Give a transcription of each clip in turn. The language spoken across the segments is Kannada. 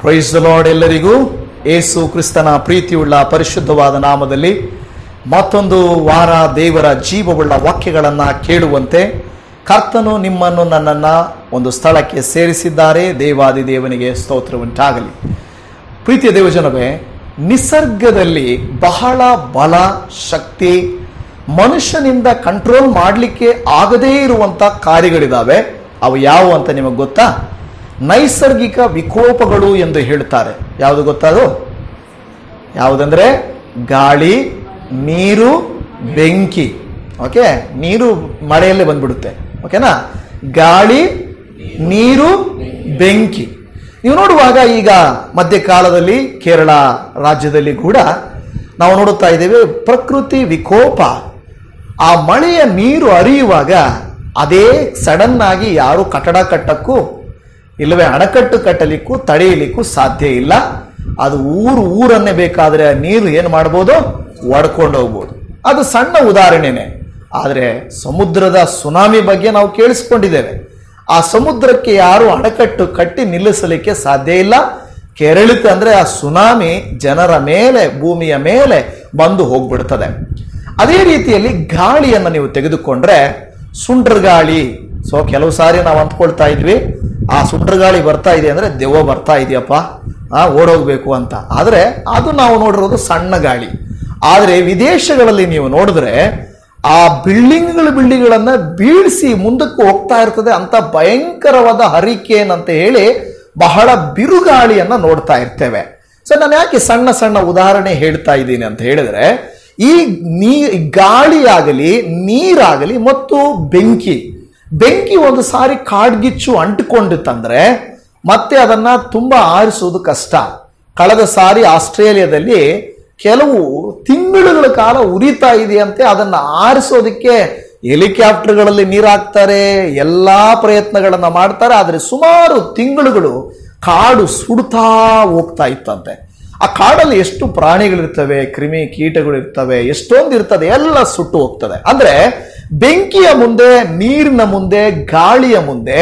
Praise the lord. ಎಲ್ಲರಿಗೂ ಯೇಸು ಕ್ರಿಸ್ತನ ಪ್ರೀತಿಯುಳ್ಳ ಪರಿಶುದ್ಧವಾದ ನಾಮದಲ್ಲಿ ಮತ್ತೊಂದು ವಾರ ದೇವರ ಜೀವವುಳ್ಳ ವಾಕ್ಯಗಳನ್ನು ಕೇಳುವಂತೆ ಕರ್ತನು ನಿಮ್ಮನ್ನು ನನ್ನನ್ನು ಒಂದು ಸ್ಥಳಕ್ಕೆ ಸೇರಿಸಿದ್ದಾರೆ. ದೇವಾದಿ ದೇವನಿಗೆ ಸ್ತೋತ್ರ ಉಂಟಾಗಲಿ. ಪ್ರೀತಿಯ ದೇವಜನವೇ, ನಿಸರ್ಗದಲ್ಲಿ ಬಹಳ ಬಲ, ಶಕ್ತಿ, ಮನುಷ್ಯನಿಂದ ಕಂಟ್ರೋಲ್ ಮಾಡಲಿಕ್ಕೆ ಆಗದೇ ಇರುವಂಥ ಕಾರ್ಯಗಳಿದ್ದಾವೆ. ಅವು ಯಾವುವು ಅಂತ ನಿಮಗೆ ಗೊತ್ತಾ? ನೈಸರ್ಗಿಕ ವಿಕೋಪಗಳು ಎಂದು ಹೇಳ್ತಾರೆ. ಯಾವುದು ಗೊತ್ತದು? ಯಾವುದಂದ್ರೆ ಗಾಳಿ, ನೀರು, ಬೆಂಕಿ. ಓಕೆ, ನೀರು ಮಳೆಯಲ್ಲೇ ಬಂದ್ಬಿಡುತ್ತೆ. ಓಕೆನಾ? ಗಾಳಿ, ನೀರು, ಬೆಂಕಿ. ನೀವು ನೋಡುವಾಗ ಈಗ ಮಧ್ಯಕಾಲದಲ್ಲಿ ಕೇರಳ ರಾಜ್ಯದಲ್ಲಿ ಕೂಡ ನಾವು ನೋಡುತ್ತಾ ಇದ್ದೇವೆ ಪ್ರಕೃತಿ ವಿಕೋಪ. ಆ ಮಳೆಯ ನೀರು ಹರಿಯುವಾಗ ಅದೇ ಸಡನ್ ಆಗಿ ಯಾರು ಕಟ್ಟಡ ಕಟ್ಟಕ್ಕೂ ಇಲ್ಲವೇ ಅಣಕಟ್ಟು ಕಟ್ಟಲಿಕ್ಕೂ ತಡೆಯಲಿಕ್ಕೂ ಸಾಧ್ಯ ಇಲ್ಲ. ಅದು ಊರನ್ನೇ ಬೇಕಾದರೆ ನೀರು ಏನು ಮಾಡ್ಬೋದು? ಒಡ್ಕೊಂಡು ಹೋಗ್ಬೋದು. ಅದು ಸಣ್ಣ ಉದಾಹರಣೆನೇ. ಆದರೆ ಸಮುದ್ರದ ಸುನಾಮಿ ಬಗ್ಗೆ ನಾವು ಕೇಳಿಸ್ಕೊಂಡಿದ್ದೇವೆ. ಆ ಸಮುದ್ರಕ್ಕೆ ಯಾರು ಅಣಕಟ್ಟು ಕಟ್ಟಿ ನಿಲ್ಲಿಸಲಿಕ್ಕೆ ಸಾಧ್ಯ ಇಲ್ಲ. ಕೆರಳಿತು ಅಂದರೆ ಆ ಸುನಾಮಿ ಜನರ ಮೇಲೆ, ಭೂಮಿಯ ಮೇಲೆ ಬಂದು ಹೋಗ್ಬಿಡ್ತದೆ. ಅದೇ ರೀತಿಯಲ್ಲಿ ಗಾಳಿಯನ್ನು ನೀವು ತೆಗೆದುಕೊಂಡ್ರೆ ಸುಂಟ್ರ ಗಾಳಿ. ಸೊ ಕೆಲವು ಸಾರಿ ನಾವು ಅಂದ್ಕೊಳ್ತಾ ಇದ್ವಿ, ಆ ಸುಂಟ್ರ ಗಾಳಿ ಬರ್ತಾ ಇದೆ ಅಂದರೆ ದೆವ್ವ ಬರ್ತಾ ಇದೆಯಪ್ಪ, ಓಡೋಗ್ಬೇಕು ಅಂತ. ಆದರೆ ಅದು ನಾವು ನೋಡಿರೋದು ಸಣ್ಣ ಗಾಳಿ. ಆದರೆ ವಿದೇಶಗಳಲ್ಲಿ ನೀವು ನೋಡಿದ್ರೆ ಆ ಬಿಲ್ಡಿಂಗ್ಗಳನ್ನು ಬೀಳಿಸಿ ಮುಂದಕ್ಕೆ ಹೋಗ್ತಾ ಇರ್ತದೆ. ಅಂತ ಭಯಂಕರವಾದ ಹರಿಕೇನ್ ಅಂತ ಹೇಳಿ ಬಹಳ ಬಿರುಗಾಳಿಯನ್ನು ನೋಡ್ತಾ ಇರ್ತೇವೆ. ಸೊ ನಾನು ಯಾಕೆ ಸಣ್ಣ ಸಣ್ಣ ಉದಾಹರಣೆ ಹೇಳ್ತಾ ಇದ್ದೀನಿ ಅಂತ ಹೇಳಿದ್ರೆ, ಈ ಗಾಳಿಯಾಗಲಿ, ನೀರಾಗಲಿ ಮತ್ತು ಬೆಂಕಿ ಒಂದು ಸಾರಿ ಕಾಡ್ಗಿಚ್ಚು ಅಂಟಿಕೊಂಡಿತ್ತಂದ್ರೆ ಮತ್ತೆ ಅದನ್ನ ತುಂಬಾ ಆರಿಸೋದು ಕಷ್ಟ. ಕಳೆದ ಸಾರಿ ಆಸ್ಟ್ರೇಲಿಯಾದಲ್ಲಿ ಕೆಲವು ತಿಂಗಳುಗಳ ಕಾಲ ಉರಿತಾ ಇದೆಯಂತೆ. ಅದನ್ನ ಆರಿಸೋದಕ್ಕೆ ಹೆಲಿಕಾಪ್ಟರ್ಗಳಲ್ಲಿ ನೀರು ಹಾಕ್ತಾರೆ, ಎಲ್ಲಾ ಪ್ರಯತ್ನಗಳನ್ನ ಮಾಡ್ತಾರೆ. ಆದರೆ ಸುಮಾರು ತಿಂಗಳುಗಳು ಕಾಡು ಸುಡ್ತಾ ಹೋಗ್ತಾ ಇತ್ತಂತೆ. ಆ ಕಾಡಲ್ಲಿ ಎಷ್ಟು ಪ್ರಾಣಿಗಳಿರ್ತವೆ, ಕ್ರಿಮಿ ಕೀಟಗಳು ಇರ್ತವೆ, ಎಷ್ಟೊಂದು ಇರ್ತದೆ, ಎಲ್ಲ ಸುಟ್ಟು ಹೋಗ್ತದೆ. ಅಂದ್ರೆ ಬೆಂಕಿಯ ಮುಂದೆ, ನೀರಿನ ಮುಂದೆ, ಗಾಳಿಯ ಮುಂದೆ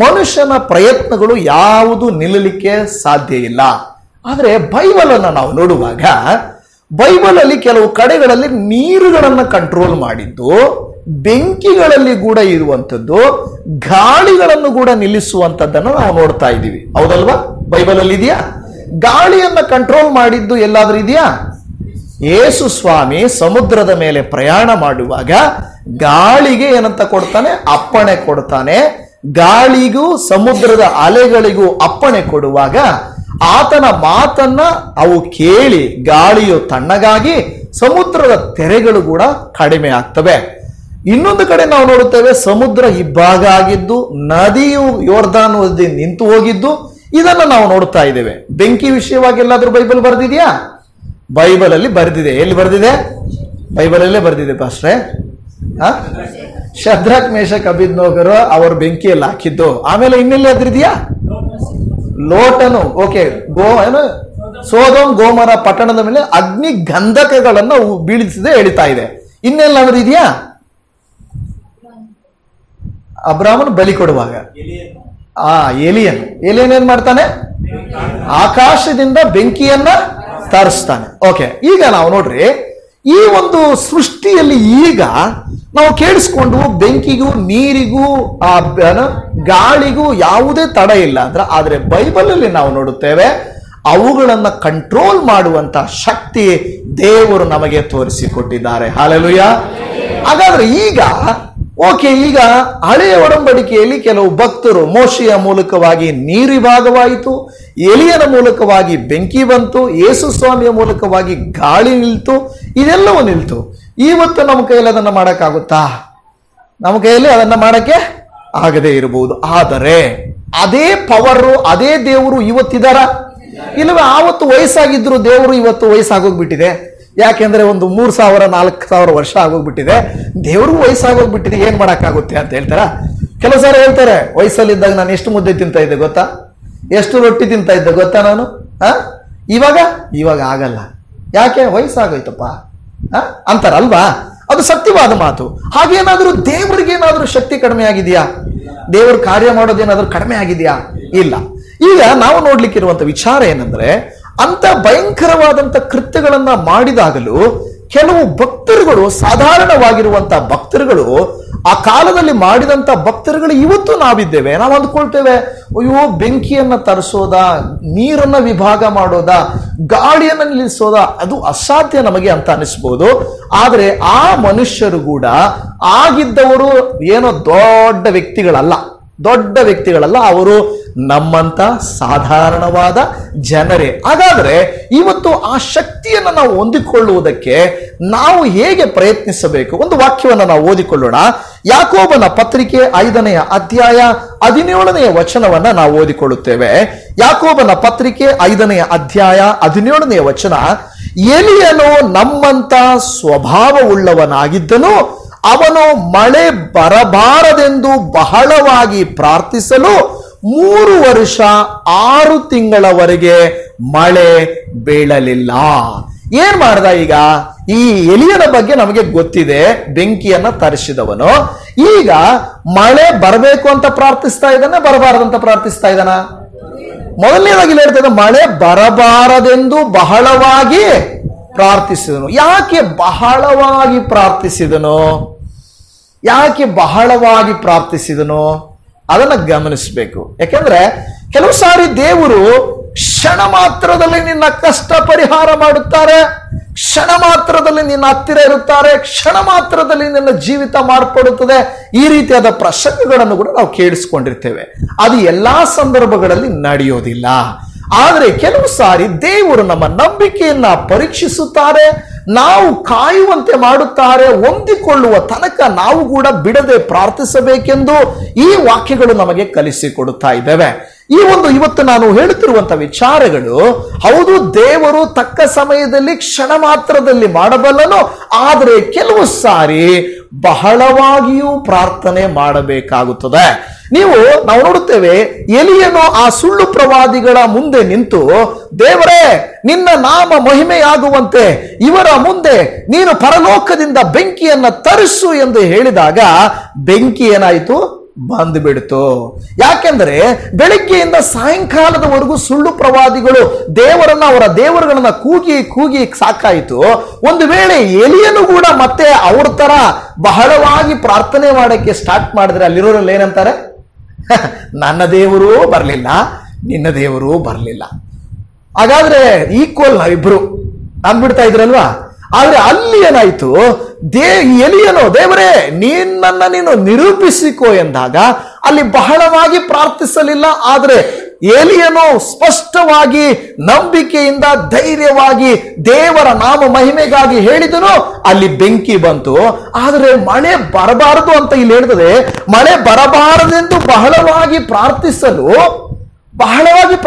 ಮನುಷ್ಯನ ಪ್ರಯತ್ನಗಳು ಯಾವುದು ನಿಲ್ಲಲಿಕ್ಕೆ ಸಾಧ್ಯ ಇಲ್ಲ. ಆದರೆ ಬೈಬಲನ್ನು ನಾವು ನೋಡುವಾಗ ಬೈಬಲಲ್ಲಿ ಕೆಲವು ಕಡೆಗಳಲ್ಲಿ ನೀರುಗಳನ್ನು ಕಂಟ್ರೋಲ್ ಮಾಡಿದ್ದು, ಬೆಂಕಿಗಳಲ್ಲಿ ಕೂಡ ಇರುವಂಥದ್ದು, ಗಾಳಿಗಳನ್ನು ಕೂಡ ನಿಲ್ಲಿಸುವಂಥದ್ದನ್ನು ನಾವು ನೋಡ್ತಾ ಇದ್ದೀವಿ. ಹೌದಲ್ವಾ? ಬೈಬಲಲ್ಲಿ ಇದೆಯಾ? ಗಾಳಿಯನ್ನ ಕಂಟ್ರೋಲ್ ಮಾಡಿದ್ದು ಎಲ್ಲಾದ್ರೂ ಇದೆಯಾ? ಯೇಸು ಸ್ವಾಮಿ ಸಮುದ್ರದ ಮೇಲೆ ಪ್ರಯಾಣ ಮಾಡುವಾಗ ಗಾಳಿಗೆ ಏನಂತ ಕೊಡ್ತಾನೆ? ಅಪ್ಪಣೆ ಕೊಡ್ತಾನೆ. ಗಾಳಿಗೂ ಸಮುದ್ರದ ಅಲೆಗಳಿಗೂ ಅಪ್ಪಣೆ ಕೊಡುವಾಗ ಆತನ ಮಾತನ್ನ ಅವು ಕೇಳಿ ಗಾಳಿಯು ತಣ್ಣಗಾಗಿ ಸಮುದ್ರದ ತೆರೆಗಳು ಕೂಡ ಕಡಿಮೆ ಆಗ್ತವೆ. ಇನ್ನೊಂದು ಕಡೆ ನಾವು ನೋಡುತ್ತೇವೆ, ಸಮುದ್ರ ಇಬ್ಬಾಗ ಆಗಿದ್ದು, ನದಿಯು ಯೋರ್ದಾನ್ ನದಿ ನಿಂತು ಹೋಗಿದ್ದು, ಇದನ್ನು ನಾವು ನೋಡ್ತಾ ಇದ್ದೇವೆ. ಬೆಂಕಿ ವಿಷಯವಾಗಿ ಎಲ್ಲಾದ್ರೂ ಬೈಬಲ್ ಬರೆದಿದೆಯಾ? ಬೈಬಲಲ್ಲಿ ಬರೆದಿದೆ. ಎಲ್ಲಿ ಬರೆದಿದೆ? ಬೈಬಲಲ್ಲೇ ಬರೆದಿದೆ ಪಾಸ್ಟ್ರೆ. ಶದ್ರಕ್, ಮೇಷಕ್, ಅಬೇದ್ನೆಗೋರು ಅವರು ಬೆಂಕಿಯಲ್ಲಿ ಹಾಕಿದ್ದು. ಆಮೇಲೆ ಇನ್ನೆಲ್ಲಿ ಅದ್ರಿದೆಯಾ? ಲೋಟನು, ಓಕೆ, ಸೋದೋಮ್ ಗೋಮರ ಪಟ್ಟಣದ ಮೇಲೆ ಅಗ್ನಿ ಗಂಧಕಗಳನ್ನು ಬೀಳಿಸಿದೆ ಹೇಳ್ತಾ ಇದೆ. ಇನ್ನೆಲ್ಲಾದ್ರೂ ಇದೆಯಾ? ಅಬ್ರಾಮನು ಬಲಿ ಕೊಡುವಾಗ ಎಲಿಯನ್ ಏನ್ ಮಾಡ್ತಾನೆ? ಆಕಾಶದಿಂದ ಬೆಂಕಿಯನ್ನ ತರಿಸ್ತಾನೆ. ಓಕೆ, ಈಗ ನಾವು ನೋಡ್ರಿ, ಈ ಒಂದು ಸೃಷ್ಟಿಯಲ್ಲಿ ಈಗ ನಾವು ಕೇಳಿಸ್ಕೊಂಡು ಬೆಂಕಿಗೂ, ನೀರಿಗೂ, ಆ ಗಾಳಿಗೂ ಯಾವುದೇ ತಡೆ ಇಲ್ಲ ಅಂದ್ರೆ, ಆದ್ರೆ ಬೈಬಲಲ್ಲಿ ನಾವು ನೋಡುತ್ತೇವೆ ಅವುಗಳನ್ನ ಕಂಟ್ರೋಲ್ ಮಾಡುವಂತ ಶಕ್ತಿ ದೇವರು ನಮಗೆ ತೋರಿಸಿಕೊಟ್ಟಿದ್ದಾರೆ. ಹಲ್ಲೆಲೂಯಾ. ಹಾಗಾದ್ರೆ ಈಗ ಈಗ ಹಳೆಯ ಒಡಂಬಡಿಕೆಯಲ್ಲಿ ಕೆಲವು ಭಕ್ತರು ಮೋಶೆಯ ಮೂಲಕವಾಗಿ ನೀರು ಭಾಗವಾಯಿತು, ಎಲಿಯನ ಮೂಲಕವಾಗಿ ಬೆಂಕಿ ಬಂತು, ಯೇಸು ಸ್ವಾಮಿಯ ಮೂಲಕವಾಗಿ ಗಾಳಿ ನಿಲ್ತು, ಇದೆಲ್ಲವೂ ನಿಲ್ತು. ಇವತ್ತು ನಮ್ಮ ಕೈಯಲ್ಲಿ ಅದನ್ನ ಮಾಡಕ್ಕಾಗುತ್ತಾ? ನಮ್ಮ ಕೈಯಲ್ಲಿ ಅದನ್ನ ಮಾಡಕ್ಕೆ ಆಗದೇ ಇರಬಹುದು. ಆದರೆ ಅದೇ ಪವರು, ಅದೇ ದೇವರು ಇವತ್ತಿದಾರ? ಇಲ್ಲವೇ ಆವತ್ತು ವಯಸ್ಸಾಗಿದ್ರು ದೇವರು ಇವತ್ತು ವಯಸ್ಸಾಗೋಗ್ಬಿಟ್ಟಿದೆ. ಯಾಕೆಂದ್ರೆ ಒಂದು 3000-4000 ವರ್ಷ ಆಗೋಗ್ಬಿಟ್ಟಿದೆ. ದೇವ್ರಿಗೂ ವಯಸ್ಸಾಗೋಗ್ಬಿಟ್ಟಿದೆ, ಏನ್ ಮಾಡಕ್ಕಾಗುತ್ತೆ ಅಂತ ಹೇಳ್ತಾರ. ಕೆಲವು ಸಾರಿ ಹೇಳ್ತಾರೆ, ವಯಸ್ಸಲ್ಲಿದ್ದಾಗ ನಾನು ಎಷ್ಟು ಮುದ್ದೆ ತಿಂತಾ ಇದ್ದೆ ಗೊತ್ತಾ, ಎಷ್ಟು ರೊಟ್ಟಿ ತಿಂತಾ ಇದ್ದೆ ಗೊತ್ತಾ ನಾನು, ಇವಾಗ ಆಗಲ್ಲ. ಯಾಕೆ? ವಯಸ್ಸಾಗೋಯ್ತಪ್ಪ ಅಂತಾರಲ್ವಾ? ಅದು ಸತ್ಯವಾದ ಮಾತು. ಹಾಗೇನಾದ್ರೂ ದೇವರಿಗೇನಾದ್ರೂ ಶಕ್ತಿ ಕಡಿಮೆ ಆಗಿದೆಯಾ? ದೇವರು ಕಾರ್ಯ ಮಾಡೋದೇನಾದ್ರೂ ಕಡಿಮೆ ಆಗಿದೆಯಾ? ಇಲ್ಲ. ಈಗ ನಾವು ನೋಡ್ಲಿಕ್ಕಿರುವಂತ ವಿಚಾರ ಏನಂದ್ರೆ, ಅಂತ ಭಯಂಕರವಾದಂತ ಕೃತ್ಯಗಳನ್ನ ಮಾಡಿದಾಗಲೂ ಕೆಲವು ಭಕ್ತರುಗಳು, ಸಾಧಾರಣವಾಗಿರುವಂತಹ ಭಕ್ತರುಗಳು, ಆ ಕಾಲದಲ್ಲಿ ಮಾಡಿದಂತ ಭಕ್ತರುಗಳು ಇವತ್ತು ನಾವಿದ್ದೇವೆ. ನಾವು ಅಂದ್ಕೊಳ್ತೇವೆ, ಅಯ್ಯೋ ಬೆಂಕಿಯನ್ನ ತರಿಸೋದಾ, ನೀರನ್ನ ವಿಭಾಗ ಮಾಡೋದಾ, ಗಾಳಿಯನ್ನ ನಿಲ್ಲಿಸೋದಾ, ಅದು ಅಸಾಧ್ಯ ನಮಗೆ ಅಂತ ಅನಿಸ್ಬೋದು. ಆದ್ರೆ ಆ ಮನುಷ್ಯರು ಕೂಡ ಆಗಿದ್ದವರು ಏನೋ ದೊಡ್ಡ ವ್ಯಕ್ತಿಗಳಲ್ಲ, ಅವರು ನಮ್ಮಂತ ಸಾಧಾರಣವಾದ ಜನರೇ. ಹಾಗಾದ್ರೆ ಇವತ್ತು ಆ ಶಕ್ತಿಯನ್ನು ನಾವು ಹೊಂದಿಕೊಳ್ಳುವುದಕ್ಕೆ ನಾವು ಹೇಗೆ ಪ್ರಯತ್ನಿಸಬೇಕು? ಒಂದು ವಾಕ್ಯವನ್ನು ನಾವು ಓದಿಕೊಳ್ಳೋಣ. ಯಾಕೋಬನ ಪತ್ರಿಕೆ 5ನೇ ಅಧ್ಯಾಯ 17ನೇ ವಚನವನ್ನ ನಾವು ಓದಿಕೊಳ್ಳುತ್ತೇವೆ. ಯಾಕೋಬನ ಪತ್ರಿಕೆ 5ನೇ ಅಧ್ಯಾಯ 17ನೇ ವಚನ, ಎಲಿಯನು ನಮ್ಮಂತ ಸ್ವಭಾವವುಳ್ಳವನಾಗಿದ್ದನು, ಅವನು ಮಳೆ ಬರಬಾರದೆಂದು ಬಹಳವಾಗಿ ಪ್ರಾರ್ಥಿಸಲು 3 ವರ್ಷ 6 ತಿಂಗಳವರೆಗೆ ಮಳೆ ಬೀಳಲಿಲ್ಲ. ಏನ್ ಮಾಡ್ದ? ಈಗ ಈ ಎಲಿಯನ ಬಗ್ಗೆ ನಮಗೆ ಗೊತ್ತಿದೆ, ಬೆಂಕಿಯನ್ನ ತರಿಸಿದವನು. ಈಗ ಮಳೆ ಬರಬೇಕು ಅಂತ ಪ್ರಾರ್ಥಿಸ್ತಾ ಇದ್ದಾನೆ, ಬರಬಾರದಂತ ಪ್ರಾರ್ಥಿಸ್ತಾ ಇದ್ದಾನ? ಮೊದಲನೇದಾಗಿ ಹೇಳ್ತಾ ಮಳೆ ಬರಬಾರದೆಂದು ಬಹಳವಾಗಿ ಪ್ರಾರ್ಥಿಸಿದನು. ಯಾಕೆ ಬಹಳವಾಗಿ ಪ್ರಾರ್ಥಿಸಿದನು? ಅದನ್ನ ಗಮನಿಸಬೇಕು. ಯಾಕೆಂದ್ರೆ ಕೆಲವು ಸಾರಿ ದೇವರು ಕ್ಷಣ ಮಾತ್ರದಲ್ಲಿ ನಿನ್ನ ಕಷ್ಟ ಪರಿಹಾರ ಮಾಡುತ್ತಾರೆ, ಕ್ಷಣ ಮಾತ್ರದಲ್ಲಿ ನಿನ್ನ ಹತ್ತಿರ ಇರುತ್ತಾರೆ, ಕ್ಷಣ ಮಾತ್ರದಲ್ಲಿ ನಿನ್ನ ಜೀವಿತ ಮಾರ್ಪಡುತ್ತದೆ. ಈ ರೀತಿಯಾದ ಪ್ರಸಂಗಗಳನ್ನು ಕೂಡ ನಾವು ಕೇಳಿಸ್ಕೊಂಡಿರ್ತೇವೆ. ಅದು ಎಲ್ಲಾ ಸಂದರ್ಭಗಳಲ್ಲಿ ನಡೆಯೋದಿಲ್ಲ. ಆದರೆ ಕೆಲವು ಸಾರಿ ದೇವರು ನಮ್ಮ ನಂಬಿಕೆಯನ್ನ ಪರೀಕ್ಷಿಸುತ್ತಾರೆ, ನಾವು ಕಾಯುವಂತೆ ಮಾಡುತ್ತಾರೆ. ಹೊಂದಿಕೊಳ್ಳುವ ತನಕ ನಾವು ಕೂಡ ಬಿಡದೆ ಪ್ರಾರ್ಥಿಸಬೇಕೆಂದು ಈ ವಾಕ್ಯಗಳು ನಮಗೆ ಕಲಿಸಿಕೊಡುತ್ತಾ ಇದ್ದೇವೆ. ಇವತ್ತು ನಾನು ಹೇಳುತ್ತಿರುವಂತಹ ವಿಚಾರಗಳು, ಹೌದು, ದೇವರು ತಕ್ಕ ಸಮಯದಲ್ಲಿ ಕ್ಷಣ ಮಾತ್ರದಲ್ಲಿ ಮಾಡಬಲ್ಲನು. ಆದರೆ ಕೆಲವು ಸಾರಿ ಬಹಳವಾಗಿಯೂ ಪ್ರಾರ್ಥನೆ ಮಾಡಬೇಕಾಗುತ್ತದೆ. ನಾವು ನೋಡುತ್ತೇವೆ, ಎಲಿಯನು ಆ ಸುಳ್ಳು ಪ್ರವಾದಿಗಳ ಮುಂದೆ ನಿಂತು, ದೇವರೇ ನಿನ್ನ ನಾಮ ಮಹಿಮೆಯಾಗುವಂತೆ ಇವರ ಮುಂದೆ ನೀನು ಪರಲೋಕದಿಂದ ಬೆಂಕಿಯನ್ನ ತರಿಸು ಎಂದು ಹೇಳಿದಾಗ ಬೆಂಕಿ ಏನಾಯಿತು? ಬಂದುಬಿಡ್ತು. ಯಾಕೆಂದ್ರೆ ಬೆಳಿಗ್ಗೆಯಿಂದ ಸಾಯಂಕಾಲದವರೆಗೂ ಸುಳ್ಳು ಪ್ರವಾದಿಗಳು ಅವರ ದೇವರುಗಳನ್ನ ಕೂಗಿ ಸಾಕಾಯಿತು. ಒಂದು ವೇಳೆ ಎಲಿಯನು ಕೂಡ ಮತ್ತೆ ಅವ್ರ ತರ ಬಹಳವಾಗಿ ಪ್ರಾರ್ಥನೆ ಮಾಡಕ್ಕೆ ಸ್ಟಾರ್ಟ್ ಮಾಡಿದ್ರೆ ಅಲ್ಲಿರೋರೆಲ್ಲ ಏನಂತಾರೆ? ನನ್ನ ದೇವರು ಬರಲಿಲ್ಲ, ನಿನ್ನ ದೇವರು ಬರಲಿಲ್ಲ, ಹಾಗಾದ್ರೆ ಈಕ್ವಲ್ ನಾವಿಬ್ರು ಅಂದ್ಬಿಡ್ತಾ ಇದ್ರಲ್ವಾ? ಆದ್ರೆ ಅಲ್ಲಿ ಏನಾಯ್ತು? ಎಲಿಯನು ದೇವರೇ ನಿನ್ನನ್ನ ನೀನು ನಿರೂಪಿಸಿಕೋ ಎಂದಾಗ ಅಲ್ಲಿ ಬಹಳವಾಗಿ ಪ್ರಾರ್ಥಿಸಲಿಲ್ಲ. ಆದ್ರೆ ಎಲಿಯನು ಸ್ಪಷ್ಟವಾಗಿ ನಂಬಿಕೆಯಿಂದ ಧೈರ್ಯವಾಗಿ ದೇವರ ನಾಮ ಮಹಿಮೆಗಾಗಿ ಹೇಳಿದನು. ಅಲ್ಲಿ ಬೆಂಕಿ ಬಂತು. ಆದರೆ ಮಳೆ ಬರಬಾರದು ಅಂತ ಇಲ್ಲಿ ಹೇಳ್ತದೆ. ಮಳೆ ಬರಬಾರದೆಂದು ಬಹಳವಾಗಿ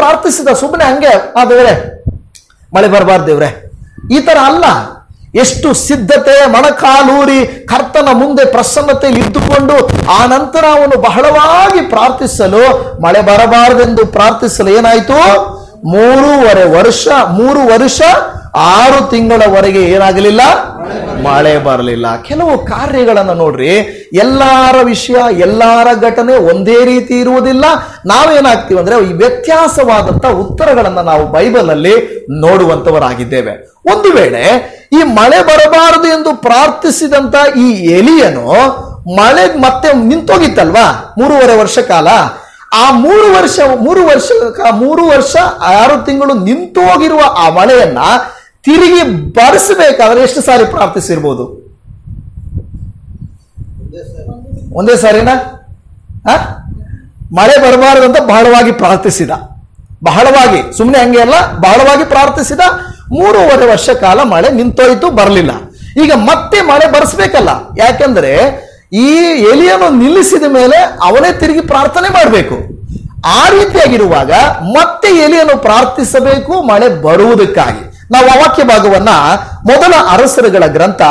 ಪ್ರಾರ್ಥಿಸಿದ. ಸುಮ್ಮನೆ ಹಂಗೆ ದೇವ್ರೆ ಮಳೆ ಬರಬಾರ್ದು ದೇವ್ರೆ, ಈ ತರ ಅಲ್ಲ. ಎಷ್ಟು ಸಿದ್ಧತೆ, ಮೊಣಕಾಲೂರಿ ಕರ್ತನ ಮುಂದೆ ಪ್ರಸನ್ನತೆಯಲ್ಲಿ ಇದ್ದುಕೊಂಡು ಆ ನಂತರ ಅವನು ಬಹಳವಾಗಿ ಪ್ರಾರ್ಥಿಸಲು, ಮಳೆ ಬರಬಾರದೆಂದು ಪ್ರಾರ್ಥಿಸಲು ಏನಾಯ್ತು? 3 ವರ್ಷ 6 ತಿಂಗಳವರೆಗೆ ಏನಾಗಲಿಲ್ಲ? ಮಳೆ ಬರಲಿಲ್ಲ. ಕೆಲವು ಕಾರ್ಯಗಳನ್ನು ನೋಡ್ರಿ, ಎಲ್ಲಾರ ವಿಷಯ, ಎಲ್ಲಾರ ಘಟನೆ ಒಂದೇ ರೀತಿ ಇರುವುದಿಲ್ಲ. ನಾವೇನಾಗ್ತೀವಿ ಅಂದ್ರೆ ಈ ವ್ಯತ್ಯಾಸವಾದಂತ ಉತ್ತರಗಳನ್ನ ನಾವು ಬೈಬಲ್ ಅಲ್ಲಿ ನೋಡುವಂತವರಾಗಿದ್ದೇವೆ. ಒಂದು ವೇಳೆ ಈ ಮಳೆ ಬರಬಾರದು ಎಂದು ಪ್ರಾರ್ಥಿಸಿದಂತ ಈ ಎಲಿಯನು ಮಳೆ ಮತ್ತೆ ನಿಂತೋಗಿತ್ತಲ್ವಾ 3.5 ವರ್ಷ ಕಾಲ. ಆ 3 ವರ್ಷ 6 ತಿಂಗಳು ನಿಂತೋಗಿರುವ ಆ ಮಳೆಯನ್ನ ತಿರುಗಿ ಬರೆಸಬೇಕಾದ್ರೆ ಎಷ್ಟು ಸಾರಿ ಪ್ರಾರ್ಥಿಸಿರ್ಬೋದು? ಒಂದೇ ಸಾರಿನಾ? ಮಳೆ ಬರಬಾರದಂತ ಬಹಳವಾಗಿ ಪ್ರಾರ್ಥಿಸಿದ, ಬಹಳವಾಗಿ, ಸುಮ್ಮನೆ ಹಂಗೆ ಅಲ್ಲ, ಬಹಳವಾಗಿ ಪ್ರಾರ್ಥಿಸಿದ. 3.5 ವರ್ಷ ಕಾಲ ಮಳೆ ನಿಂತೋಯ್ತು, ಬರಲಿಲ್ಲ. ಈಗ ಮತ್ತೆ ಮಳೆ ಬರೆಸ್ಬೇಕಲ್ಲ, ಯಾಕೆಂದ್ರೆ ಈ ಎಲಿಯನ್ನು ನಿಲ್ಲಿಸಿದ ಮೇಲೆ ಅವನೇ ತಿರುಗಿ ಪ್ರಾರ್ಥನೆ ಮಾಡಬೇಕು. ಆ ರೀತಿಯಾಗಿರುವಾಗ ಮತ್ತೆ ಎಲಿಯನ್ನು ಪ್ರಾರ್ಥಿಸಬೇಕು ಮಳೆ ಬರುವುದಕ್ಕಾಗಿ. ನಾವು ಆ ವಾಕ್ಯ ಭಾಗವನ್ನ ಮೊದಲ ಅರಸರುಗಳ ಗ್ರಂಥ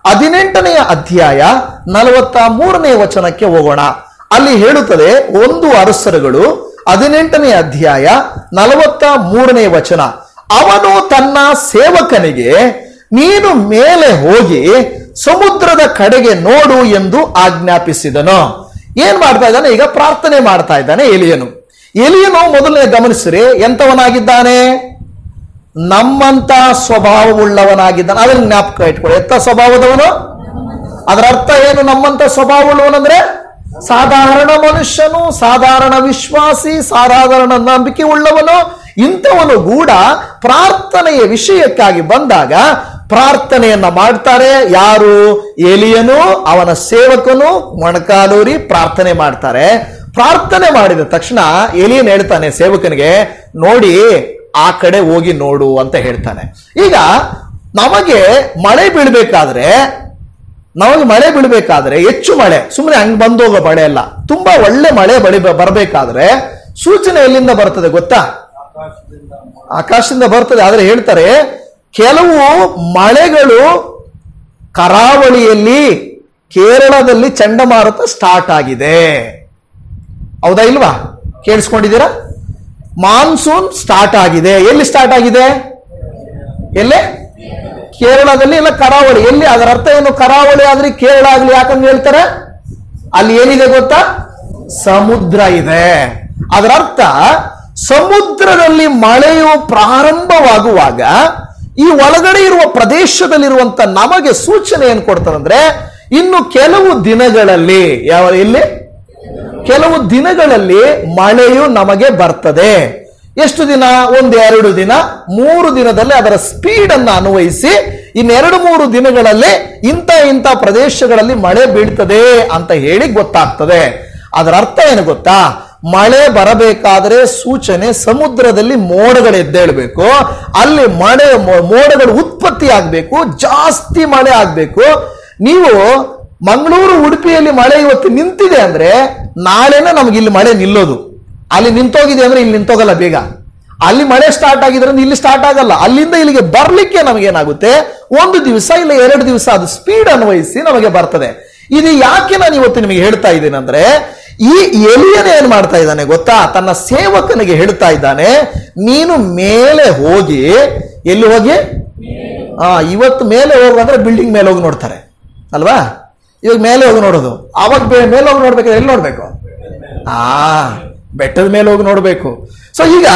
18ನೇ ಅಧ್ಯಾಯ 43ನೇ ವಚನಕ್ಕೆ ಹೋಗೋಣ. ಅಲ್ಲಿ ಹೇಳುತ್ತದೆ, 1 ಅರಸರುಗಳು 18ನೇ ಅಧ್ಯಾಯ 43ನೇ ವಚನ, ಅವನು ತನ್ನ ಸೇವಕನಿಗೆ ನೀನು ಮೇಲೆ ಹೋಗಿ ಸಮುದ್ರದ ಕಡೆಗೆ ನೋಡು ಎಂದು ಆಜ್ಞಾಪಿಸಿದನು. ಏನ್ ಮಾಡ್ತಾ ಇದ್ದಾನೆ? ಈಗ ಪ್ರಾರ್ಥನೆ ಮಾಡ್ತಾ ಇದ್ದಾನೆ ಎಲಿಯನು. ಎಲಿಯನು ಮೊದಲನೇ ಗಮನಿಸ್ರಿ ಎಂತವನಾಗಿದ್ದಾನೆ? ನಮ್ಮಂತ ಸ್ವಭಾವವುಳ್ಳವನಾಗಿದ್ದಾನೆ. ಅದನ್ನ ಜ್ಞಾಪಕ ಇಟ್ಕೊಳ್ಳಿ. ಎಂತ ಸ್ವಭಾವದವನು? ಅದರ ಅರ್ಥ ಏನು? ನಮ್ಮಂತ ಸ್ವಭಾವವುಳ್ಳವನಂದ್ರೆ ಸಾಧಾರಣ ಮನುಷ್ಯನು, ಸಾಧಾರಣ ವಿಶ್ವಾಸಿ, ಸಾಧಾರಣ ನಂಬಿಕೆ ಉಳ್ಳವನು. ಇಂಥವನು ಕೂಡ ಪ್ರಾರ್ಥನೆಯ ವಿಷಯಕ್ಕಾಗಿ ಬಂದಾಗ ಪ್ರಾರ್ಥನೆಯನ್ನ ಮಾಡ್ತಾರೆ. ಯಾರು? ಎಲಿಯನು, ಅವನ ಸೇವಕನು ಮೊಣಕಾಲೂರಿ ಪ್ರಾರ್ಥನೆ ಮಾಡ್ತಾರೆ. ಪ್ರಾರ್ಥನೆ ಮಾಡಿದ ತಕ್ಷಣ ಎಲಿಯನ್ ಹೇಳ್ತಾನೆ ಸೇವಕನಿಗೆ, ನೋಡಿ ಆ ಕಡೆ ಹೋಗಿ ನೋಡು ಅಂತ ಹೇಳ್ತಾನೆ. ಈಗ ನಮಗೆ ಮಳೆ ಬೀಳ್ಬೇಕಾದ್ರೆ ಹೆಚ್ಚು ಮಳೆ, ಸುಮ್ಮನೆ ಹಂಗ್ ಬಂದೋಗೋ ಮಳೆ ಅಲ್ಲ, ತುಂಬಾ ಒಳ್ಳೆ ಮಳೆ ಬರಬೇಕಾದ್ರೆ ಸೂಚನೆ ಎಲ್ಲಿಂದ ಬರ್ತದೆ ಗೊತ್ತಾ? ಆಕಾಶದಿಂದ ಬರ್ತದೆ. ಆದ್ರೆ ಹೇಳ್ತಾರೆ ಕೆಲವು ಮಳೆಗಳು ಕರಾವಳಿಯಲ್ಲಿ, ಕೇರಳದಲ್ಲಿ ಚಂಡಮಾರುತ ಸ್ಟಾರ್ಟ್ ಆಗಿದೆ. ಹೌದಾ ಇಲ್ವಾ? ಕೇಳಿಸ್ಕೊಂಡಿದ್ದೀರಾ? ಮಾನ್ಸೂನ್ ಸ್ಟಾರ್ಟ್ ಆಗಿದೆ. ಎಲ್ಲಿ ಸ್ಟಾರ್ಟ್ ಆಗಿದೆ? ಎಲ್ಲೇ? ಕೇರಳದಲ್ಲಿ. ಇಲ್ಲ ಕರಾವಳಿ. ಎಲ್ಲಿ? ಅದರ ಅರ್ಥ ಏನು? ಕರಾವಳಿ ಆದ್ರೆ ಕೇರಳ ಆಗ್ಲಿ. ಯಾಕಂದ್ರೆ ಹೇಳ್ತಾರೆ ಅಲ್ಲಿ ಏನಿದೆ ಗೊತ್ತಾ? ಸಮುದ್ರ ಇದೆ. ಅದರ ಅರ್ಥ ಸಮುದ್ರದಲ್ಲಿ ಮಳೆಯು ಪ್ರಾರಂಭವಾಗುವಾಗ ಈ ಒಳಗಡೆ ಇರುವ ಪ್ರದೇಶದಲ್ಲಿರುವಂತ ನಮಗೆ ಸೂಚನೆ ಏನ್ ಕೊಡ್ತಾರಂದ್ರೆ, ಇನ್ನು ಕೆಲವು ದಿನಗಳಲ್ಲಿ, ಕೆಲವು ದಿನಗಳಲ್ಲಿ ಮಳೆಯು ನಮಗೆ ಬರ್ತದೆ. ಎಷ್ಟು ದಿನ? 1-2 ದಿನ, 3 ದಿನದಲ್ಲಿ ಅದರ ಸ್ಪೀಡ್ ಅನ್ನು ಅನ್ವಯಿಸಿ ಇನ್ನು 2-3 ದಿನಗಳಲ್ಲಿ ಇಂಥ ಪ್ರದೇಶಗಳಲ್ಲಿ ಮಳೆ ಬೀಳ್ತದೆ ಅಂತ ಹೇಳಿ ಗೊತ್ತಾಗ್ತದೆ. ಅದರ ಅರ್ಥ ಏನು ಗೊತ್ತಾ? ಮಳೆ ಬರಬೇಕಾದ್ರೆ ಸೂಚನೆ ಸಮುದ್ರದಲ್ಲಿ ಮೋಡಗಳು ಎದ್ದೇಳಬೇಕು, ಅಲ್ಲಿ ಮೋಡಗಳು ಉತ್ಪತ್ತಿ ಆಗ್ಬೇಕು, ಜಾಸ್ತಿ ಮಳೆ ಆಗ್ಬೇಕು. ನೀವು ಮಂಗಳೂರು ಉಡುಪಿಯಲ್ಲಿ ಮಳೆ ಇವತ್ತು ನಿಂತಿದೆ ಅಂದ್ರೆ ನಾಳೆನೇ ನಮ್ಗೆ ಇಲ್ಲಿ ಮಳೆ ನಿಲ್ಲೋದು. ಅಲ್ಲಿ ನಿಂತೋಗಿದೆ ಅಂದ್ರೆ ಇಲ್ಲಿ ನಿಂತೋಗಲ್ಲ ಬೇಗ. ಅಲ್ಲಿ ಮಳೆ ಸ್ಟಾರ್ಟ್ ಆಗಿದ್ರೆ ಇಲ್ಲಿ ಸ್ಟಾರ್ಟ್ ಆಗಲ್ಲ. ಅಲ್ಲಿಂದ ಇಲ್ಲಿಗೆ ಬರ್ಲಿಕ್ಕೆ ನಮಗೇನಾಗುತ್ತೆ? 1 ದಿವಸ ಇಲ್ಲ 2 ದಿವಸ ಅದು ಸ್ಪೀಡ್ ಅನ್ವಯಿಸಿ ನಮಗೆ ಬರ್ತದೆ. ಇದು ಯಾಕೆ ನಾನು ಇವತ್ತು ನಿಮಗೆ ಹೇಳ್ತಾ ಇದ್ದೇನೆ ಅಂದ್ರೆ, ಈ ಎಲಿಯನ ಏನ್ ಮಾಡ್ತಾ ಇದ್ದಾನೆ ಗೊತ್ತಾ? ತನ್ನ ಸೇವಕನಿಗೆ ಹೇಳ್ತಾ ಇದ್ದಾನೆ, ನೀನು ಮೇಲೆ ಹೋಗಿ. ಎಲ್ಲಿ ಹೋಗಿ? ಇವತ್ತು ಮೇಲೆ ಹೋಗುವಂದ್ರೆ ಬಿಲ್ಡಿಂಗ್ ಮೇಲೆ ಹೋಗಿ ನೋಡ್ತಾರೆ ಅಲ್ವಾ? ಇವಾಗ ಮೇಲೆ ಹೋಗಿ ನೋಡೋದು. ಅವಾಗ ಮೇಲೆ ಹೋಗಿ ನೋಡ್ಬೇಕಾದ್ರೆ ಎಲ್ಲಿ ನೋಡ್ಬೇಕು? ಬೆಟ್ಟದ ಮೇಲೆ ಹೋಗಿ ನೋಡ್ಬೇಕು. ಸೊ ಈಗ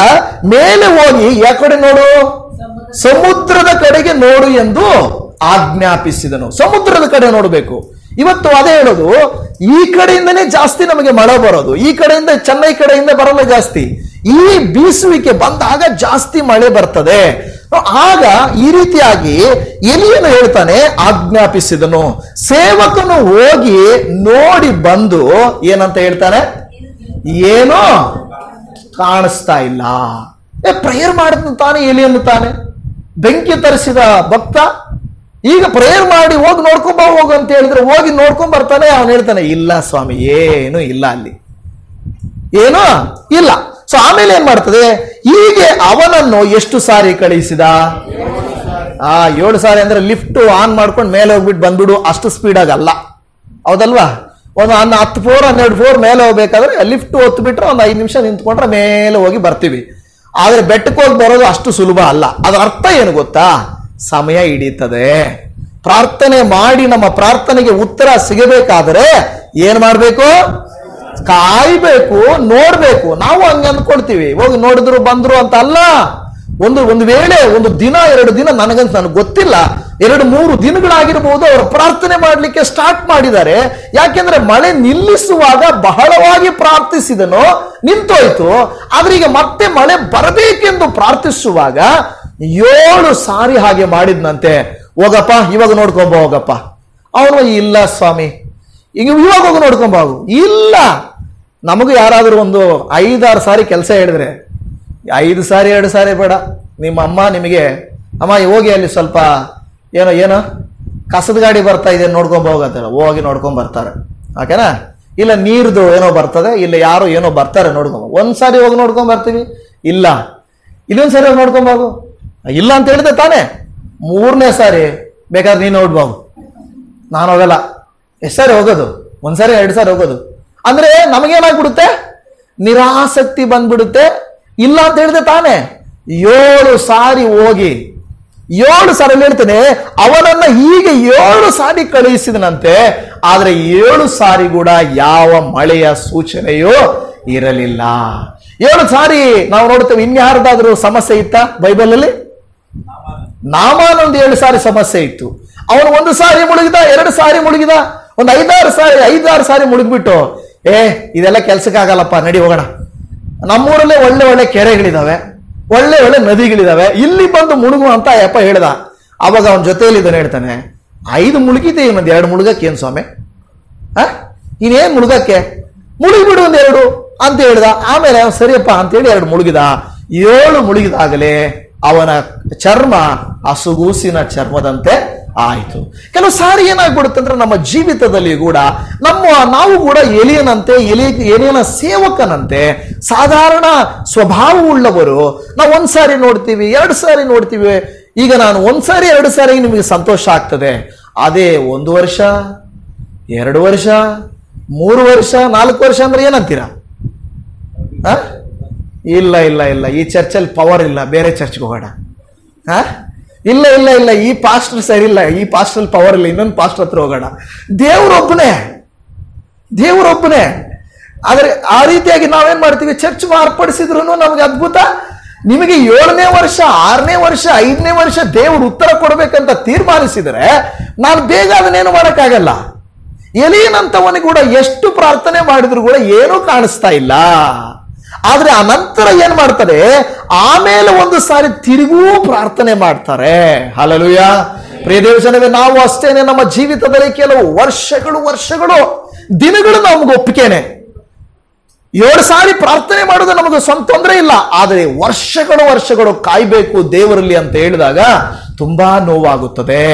ಮೇಲೆ ಹೋಗಿ ಯಾವ ಕಡೆ ನೋಡು? ಸಮುದ್ರದ ಕಡೆಗೆ ನೋಡು ಎಂದು ಆಜ್ಞಾಪಿಸಿದನು. ಸಮುದ್ರದ ಕಡೆ ನೋಡ್ಬೇಕು. ಇವತ್ತು ಅದೇ ಹೇಳೋದು, ಈ ಕಡೆಯಿಂದನೇ ಜಾಸ್ತಿ ನಮಗೆ ಮಳೆ ಬರೋದು. ಈ ಕಡೆಯಿಂದ, ಚೆನ್ನೈ ಕಡೆಯಿಂದ ಬರಲ್ಲ ಜಾಸ್ತಿ. ಈ ಬೀಸುವಿಕೆ ಬಂದಾಗ ಜಾಸ್ತಿ ಮಳೆ ಬರ್ತದೆ. ಆಗ ಈ ರೀತಿಯಾಗಿ ಎಲಿಯನು ಹೇಳ್ತಾನೆ, ಆಜ್ಞಾಪಿಸಿದನು. ಸೇವಕನು ಹೋಗಿ ನೋಡಿ ಬಂದು ಏನಂತ ಹೇಳ್ತಾನೆ? ಏನೋ ಕಾಣಿಸ್ತಾ ಇಲ್ಲ. ಪ್ರೇಯರ್ ಮಾಡಿದ ತಾನೆ ಎಲಿಯನು, ತಾನೆ ಬೆಂಕಿ ತರಿಸಿದ ಭಕ್ತ. ಈಗ ಪ್ರೇಯರ್ ಮಾಡಿ ಹೋಗಿ ನೋಡ್ಕೊಂಬ ಹೋಗು ಅಂತ ಹೇಳಿದ್ರೆ ಹೋಗಿ ನೋಡ್ಕೊಂಡ್ ಬರ್ತಾನೆ. ಅವನು ಹೇಳ್ತಾನೆ, ಇಲ್ಲ ಸ್ವಾಮಿ, ಏನು ಇಲ್ಲ, ಅಲ್ಲಿ ಏನೋ ಇಲ್ಲ. ಸೊ ಆಮೇಲೆ ಏನ್ ಮಾಡ್ತದೆ? ಹೀಗೆ ಅವನನ್ನು ಎಷ್ಟು ಸಾರಿ ಕಳಿಸಿದ? 7 ಸಾರಿ. ಅಂದ್ರೆ ಲಿಫ್ಟ್ ಆನ್ ಮಾಡ್ಕೊಂಡು ಮೇಲೆ ಹೋಗ್ಬಿಟ್ಟು ಬಂದ್ಬಿಡು, ಅಷ್ಟು ಸ್ಪೀಡ್ ಆಗಲ್ಲ. ಹೌದಲ್ವಾ? ಒಂದು 10 ಫ್ಲೋರ್ 12 ಫ್ಲೋರ್ ಮೇಲೆ ಹೋಗ್ಬೇಕಾದ್ರೆ ಲಿಫ್ಟ್ ಹೊತ್ತು ಬಿಟ್ರೆ ಒಂದು 5 ನಿಮಿಷ ನಿಂತ್ಕೊಂಡ್ರೆ ಮೇಲೆ ಹೋಗಿ ಬರ್ತೀವಿ. ಆದ್ರೆ ಬೆಟ್ಟಕ್ಕೆ ಹೋಗಿ ಬರೋದು ಅಷ್ಟು ಸುಲಭ ಅಲ್ಲ. ಅದರ ಅರ್ಥ ಏನು ಗೊತ್ತಾ? ಸಮಯ ಹಿಡಿಯುತ್ತದೆ. ಪ್ರಾರ್ಥನೆ ಮಾಡಿ ನಮ್ಮ ಪ್ರಾರ್ಥನೆಗೆ ಉತ್ತರ ಸಿಗಬೇಕಾದ್ರೆ ಏನ್ ಮಾಡ್ಬೇಕು? ಕಾಯ್ಬೇಕು, ನೋಡ್ಬೇಕು. ನಾವು ಹಂಗೆ ಅಂದ್ಕೊಳ್ತೀವಿ, ಹೋಗಿ ನೋಡಿದ್ರು ಬಂದ್ರು ಅಂತ ಅಲ್ಲ. ಒಂದು ವೇಳೆ 1 ದಿನ 2 ದಿನ ನನಗೆ ಗೊತ್ತಿಲ್ಲ, 2-3 ದಿನಗಳಾಗಿರ್ಬೋದು ಅವರು ಪ್ರಾರ್ಥನೆ ಮಾಡ್ಲಿಕ್ಕೆ ಸ್ಟಾರ್ಟ್ ಮಾಡಿದ್ದಾರೆ. ಯಾಕೆಂದ್ರೆ ಮಳೆ ನಿಲ್ಲಿಸುವಾಗ ಬಹಳವಾಗಿ ಪ್ರಾರ್ಥಿಸಿದನು, ನಿಂತೋಯ್ತು. ಆದ್ರೆ ಈಗ ಮತ್ತೆ ಮಳೆ ಬರಬೇಕೆಂದು ಪ್ರಾರ್ಥಿಸುವಾಗ 7 ಸಾರಿ ಹಾಗೆ ಮಾಡಿದ್ನಂತೆ. ಹೋಗಪ್ಪ, ಇವಾಗ ನೋಡ್ಕೊಂಬ ಹೋಗಪ್ಪ. ಅವನು, ಇಲ್ಲ ಸ್ವಾಮಿ, ಈಗ ಇವಾಗ ಹೋಗಿ ನೋಡ್ಕೊಂಬ ಹೋಗು. ಇಲ್ಲ, ನಮಗೂ ಯಾರಾದ್ರೂ ಒಂದು 5-6 ಸಾರಿ ಕೆಲಸ ಹೇಳಿದ್ರೆ, 5 ಸಾರಿ 2 ಸಾರಿ ಬೇಡ, ನಿಮ್ಮ ಅಮ್ಮ ನಿಮಗೆ, ಅಮ್ಮ ಹೋಗಿ ಅಲ್ಲಿ ಸ್ವಲ್ಪ ಏನೋ ಕಸದ ಗಾಡಿ ಬರ್ತಾ ಇದೆ ನೋಡ್ಕೊಂಡ್ ಹೋಗಂತಾರೆ, ಹೋಗಿ ನೋಡ್ಕೊಂಡ್ ಬರ್ತಾರೆ. ಓಕೆನಾ? ಇಲ್ಲ ನೀರ್ದು ಏನೋ ಬರ್ತದೆ, ಇಲ್ಲ ಯಾರೋ ಏನೋ ಬರ್ತಾರೆ ನೋಡ್ಕೊಂಬ. 1 ಸಾರಿ ಹೋಗಿ ನೋಡ್ಕೊಂಡ್ ಬರ್ತೀವಿ. ಇಲ್ಲ, ಇನ್ನೊಂದ್ ಸಾರಿ ಹೋಗಿ ನೋಡ್ಕೊಂಬಾಗು. ಇಲ್ಲ ಅಂತ ಹೇಳಿದೆ ತಾನೆ. 3ನೇ ಸಾರಿ ಬೇಕಾದ್ರೆ ನೀನು ನೋಡ್ಬಾಗು, ನಾನು ಹೋಗಲ್ಲ. ಎಷ್ಟು ಸಾರಿ ಹೋಗೋದು? 1 ಸಾರಿ 2 ಸಾರಿ ಹೋಗೋದು. ಅಂದ್ರೆ ನಮಗೇನಾಗ್ಬಿಡುತ್ತೆ? ನಿರಾಸಕ್ತಿ ಬಂದ್ಬಿಡುತ್ತೆ. ಇಲ್ಲ ಅಂತ ಹೇಳಿದೆ ತಾನೆ. 7 ಸಾರಿ ಹೋಗಿ 7 ಸಾರಿ ಹೇಳ್ತೇನೆ, ಅವನನ್ನ ಹೀಗೆ 7 ಸಾರಿ ಕಳುಹಿಸಿದನಂತೆ. ಆದ್ರೆ 7 ಸಾರಿ ಕೂಡ ಯಾವ ಮಳೆಯ ಸೂಚನೆಯೂ ಇರಲಿಲ್ಲ. 7 ಸಾರಿ ನಾವು ನೋಡ್ತೇವೆ. ಇನ್ಯಾರ್ದಾದ್ರೂ ಸಮಸ್ಯೆ ಇತ್ತ ಬೈಬಲ್ ಅಲ್ಲಿ? ನಾಮಾನೊಂದು 7 ಸಾರಿ ಸಮಸ್ಯೆ ಇತ್ತು. ಅವನು 1 ಸಾರಿ ಮುಳುಗಿದ, 2 ಸಾರಿ ಮುಳುಗಿದ, ಒಂದು 5-6 ಸಾರಿ ಮುಳುಗ್ಬಿಟ್ಟು ಇದೆಲ್ಲ ಕೆಲ್ಸಕ್ಕಾಗಲ್ಲಪ್ಪ, ನಡಿ ಹೋಗೋಣ, ನಮ್ಮೂರಲ್ಲೇ ಒಳ್ಳೆ ಒಳ್ಳೆ ಕೆರೆಗಳಿದಾವೆ, ಒಳ್ಳೆ ಒಳ್ಳೆ ನದಿಗಳಿದಾವೆ, ಇಲ್ಲಿ ಬಂದು ಮುಳುಗು ಅಂತ ಯಪ್ಪ ಹೇಳ್ದ. ಅವಾಗ ಅವನ ಜೊತೆಯಲ್ಲಿ ಇದನ್ನ ಹೇಳ್ತಾನೆ, 5 ಮುಳುಗಿದೆ, ಇನ್ನೊಂದು 2 ಮುಳುಗಕ್ಕೆ ಏನ್ ಸ್ವಾಮಿ, ಇನ್ನೇನ್ ಮುಳುಗಕ್ಕೆ, ಮುಳುಗಿಬಿಡು 1 2 ಅಂತ ಹೇಳ್ದ. ಆಮೇಲೆ ಅವನು ಸರಿಯಪ್ಪ ಅಂತೇಳಿ 2 ಮುಳುಗಿದ. 7 ಮುಳುಗಿದಾಗಲೇ ಅವನ ಚರ್ಮ ಹಸುಗೂಸಿನ ಚರ್ಮದಂತೆ ಆಯಿತು. ಕೆಲವು ಸಾರಿ ಏನಾಗ್ಬಿಡುತ್ತೆ ಅಂದ್ರೆ ನಮ್ಮ ಜೀವಿತದಲ್ಲಿ ಕೂಡ ನಾವು ಕೂಡ ಎಲಿಯನ ಸೇವಕನಂತೆ ಸಾಧಾರಣ ಸ್ವಭಾವವುಳ್ಳವರು. ನಾವು 1 ಸಾರಿ ನೋಡ್ತೀವಿ, 2 ಸಾರಿ ನೋಡ್ತೀವಿ. ಈಗ ನಾನು 1 ಸಾರಿ 2 ಸಾರಿ ನಿಮಗೆ ಸಂತೋಷ ಆಗ್ತದೆ. ಅದೇ 1 ವರ್ಷ 2 ವರ್ಷ 3 ವರ್ಷ 4 ವರ್ಷ ಅಂದ್ರೆ ಏನಂತೀರಾ? ಇಲ್ಲ ಇಲ್ಲ ಇಲ್ಲ, ಈ ಚರ್ಚಲ್ಲಿ ಪವರ್ ಇಲ್ಲ, ಬೇರೆ ಚರ್ಚ್ಗೆ ಹೋಗೋಣ. ಇಲ್ಲ ಇಲ್ಲ ಇಲ್ಲ, ಈ ಪಾಸ್ಟರ್ ಸರಿ ಇಲ್ಲ, ಈ ಪಾಸ್ಟರ್ ಪವರ್ ಇಲ್ಲ, ಇನ್ನೊಂದು ಪಾಸ್ಟರ್ ಹತ್ರ ಹೋಗೋಣ. ದೇವರೊಬ್ಬನೇ. ಆದ್ರೆ ಆ ರೀತಿಯಾಗಿ ನಾವೇನ್ ಮಾಡ್ತೀವಿ, ಚರ್ಚ್ ಮಾರ್ಪಡಿಸಿದ್ರು ನಮ್ಗೆ ಅದ್ಭುತ. ನಿಮಗೆ 7ನೇ ವರ್ಷ 6ನೇ ವರ್ಷ 5ನೇ ವರ್ಷ ದೇವರು ಉತ್ತರ ಕೊಡ್ಬೇಕಂತ ತೀರ್ಮಾನಿಸಿದರೆ ನಾನು ಬೇಗ ಅದನ್ನೇನು ಮಾಡಕ್ಕಾಗಲ್ಲ. ಎಲಿಯನಂತವನಿಗೆ ಕೂಡ ಎಷ್ಟು ಪ್ರಾರ್ಥನೆ ಮಾಡಿದ್ರು ಕೂಡ ಏನೂ ಕಾಣಿಸ್ತಾ ಇಲ್ಲ. ಆದ್ರೆ ಆ ನಂತರ ಏನ್ ಮಾಡ್ತಾರೆ, ಆಮೇಲೆ 1 ಸಾರಿ ತಿರುಗೂ ಪ್ರಾರ್ಥನೆ ಮಾಡ್ತಾರೆ. ಹಲ್ಲೆಲೂಯಾ. ಪ್ರಿಯ ದೇವಜನವೇ, ನಾವು ಅಷ್ಟೇನೆ ನಮ್ಮ ಜೀವಿತದಲ್ಲಿ ಕೆಲವು ವರ್ಷಗಳು ದಿನಗಳು ನಮ್ಗೆ ಒಪ್ಪಿಗೆನೆ. 7 ಸಾರಿ ಪ್ರಾರ್ಥನೆ ಮಾಡೋದು ನಮಗೆ ಸ್ವಂತ ತೊಂದರೆ ಇಲ್ಲ. ಆದರೆ ವರ್ಷಗಳು ಕಾಯ್ಬೇಕು ದೇವರಲ್ಲಿ ಅಂತ ಹೇಳಿದಾಗ ತುಂಬಾ ನೋವಾಗುತ್ತದೆ.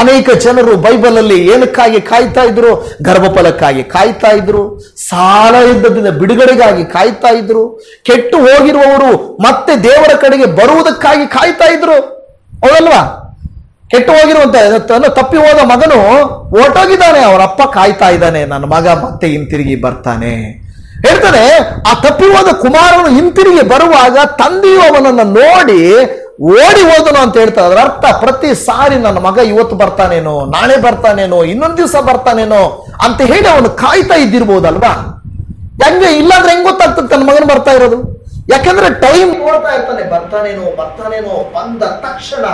ಅನೇಕ ಜನರು ಬೈಬಲ್ ಅಲ್ಲಿ ಏನಕ್ಕಾಗಿ ಕಾಯ್ತಾ ಇದ್ರು? ಗರ್ಭಫಲಕ್ಕಾಗಿ ಕಾಯ್ತಾ ಇದ್ರು, ಸಾಲ ಇದ್ದದಿಂದ ಬಿಡುಗಡೆಗಾಗಿ ಕಾಯ್ತಾ ಇದ್ರು, ಕೆಟ್ಟು ಹೋಗಿರುವವರು ಮತ್ತೆ ದೇವರ ಕಡೆಗೆ ಬರುವುದಕ್ಕಾಗಿ ಕಾಯ್ತಾ ಇದ್ರು. ಹೌದಲ್ವಾ? ಕೆಟ್ಟು ಹೋಗಿರುವಂತ ತಪ್ಪಿ ಹೋದ ಮಗನು ಹೊರಟೋಗಿದ್ದಾನೆ, ಅವರಪ್ಪ ಕಾಯ್ತಾ ಇದ್ದಾನೆ, ನನ್ನ ಮಗ ಮತ್ತೆ ಹಿಂತಿರುಗಿ ಬರ್ತಾನೆ. ಹೇಳ್ತಾನೆ, ಆ ತಪ್ಪಿ ಹೋದ ಕುಮಾರನು ಹಿಂತಿರುಗಿ ಬರುವಾಗ ತಂದೆಯು ಅವನನ್ನು ನೋಡಿ ಓಡಿ ಹೋದನು ಅಂತ ಹೇಳ್ತಾರೆ. ಅದರ ಅರ್ಥ ಪ್ರತಿ ಸಾರಿ ನನ್ನ ಮಗ ಇವತ್ತು ಬರ್ತಾನೇನೋ, ನಾಳೆ ಬರ್ತಾನೇನೋ, ಇನ್ನೊಂದು ದಿವಸ ಬರ್ತಾನೇನೋ ಅಂತ ಹೇಳಿ ಅವನು ಕಾಯ್ತಾ ಇದ್ದಿರ್ಬೋದಲ್ವಾ? ಇಲ್ಲಾಂದ್ರೆ ಹೆಂಗ್ ಗೊತ್ತಾಗ್ತದೆ ತನ್ನ ಮಗನ ಬರ್ತಾ ಇರೋದು? ಯಾಕಂದ್ರೆ ಟೈಮ್ ನೋಡ್ತಾ ಇರ್ತಾನೆ, ಬರ್ತಾನೇನೋ. ಬಂದ ತಕ್ಷಣ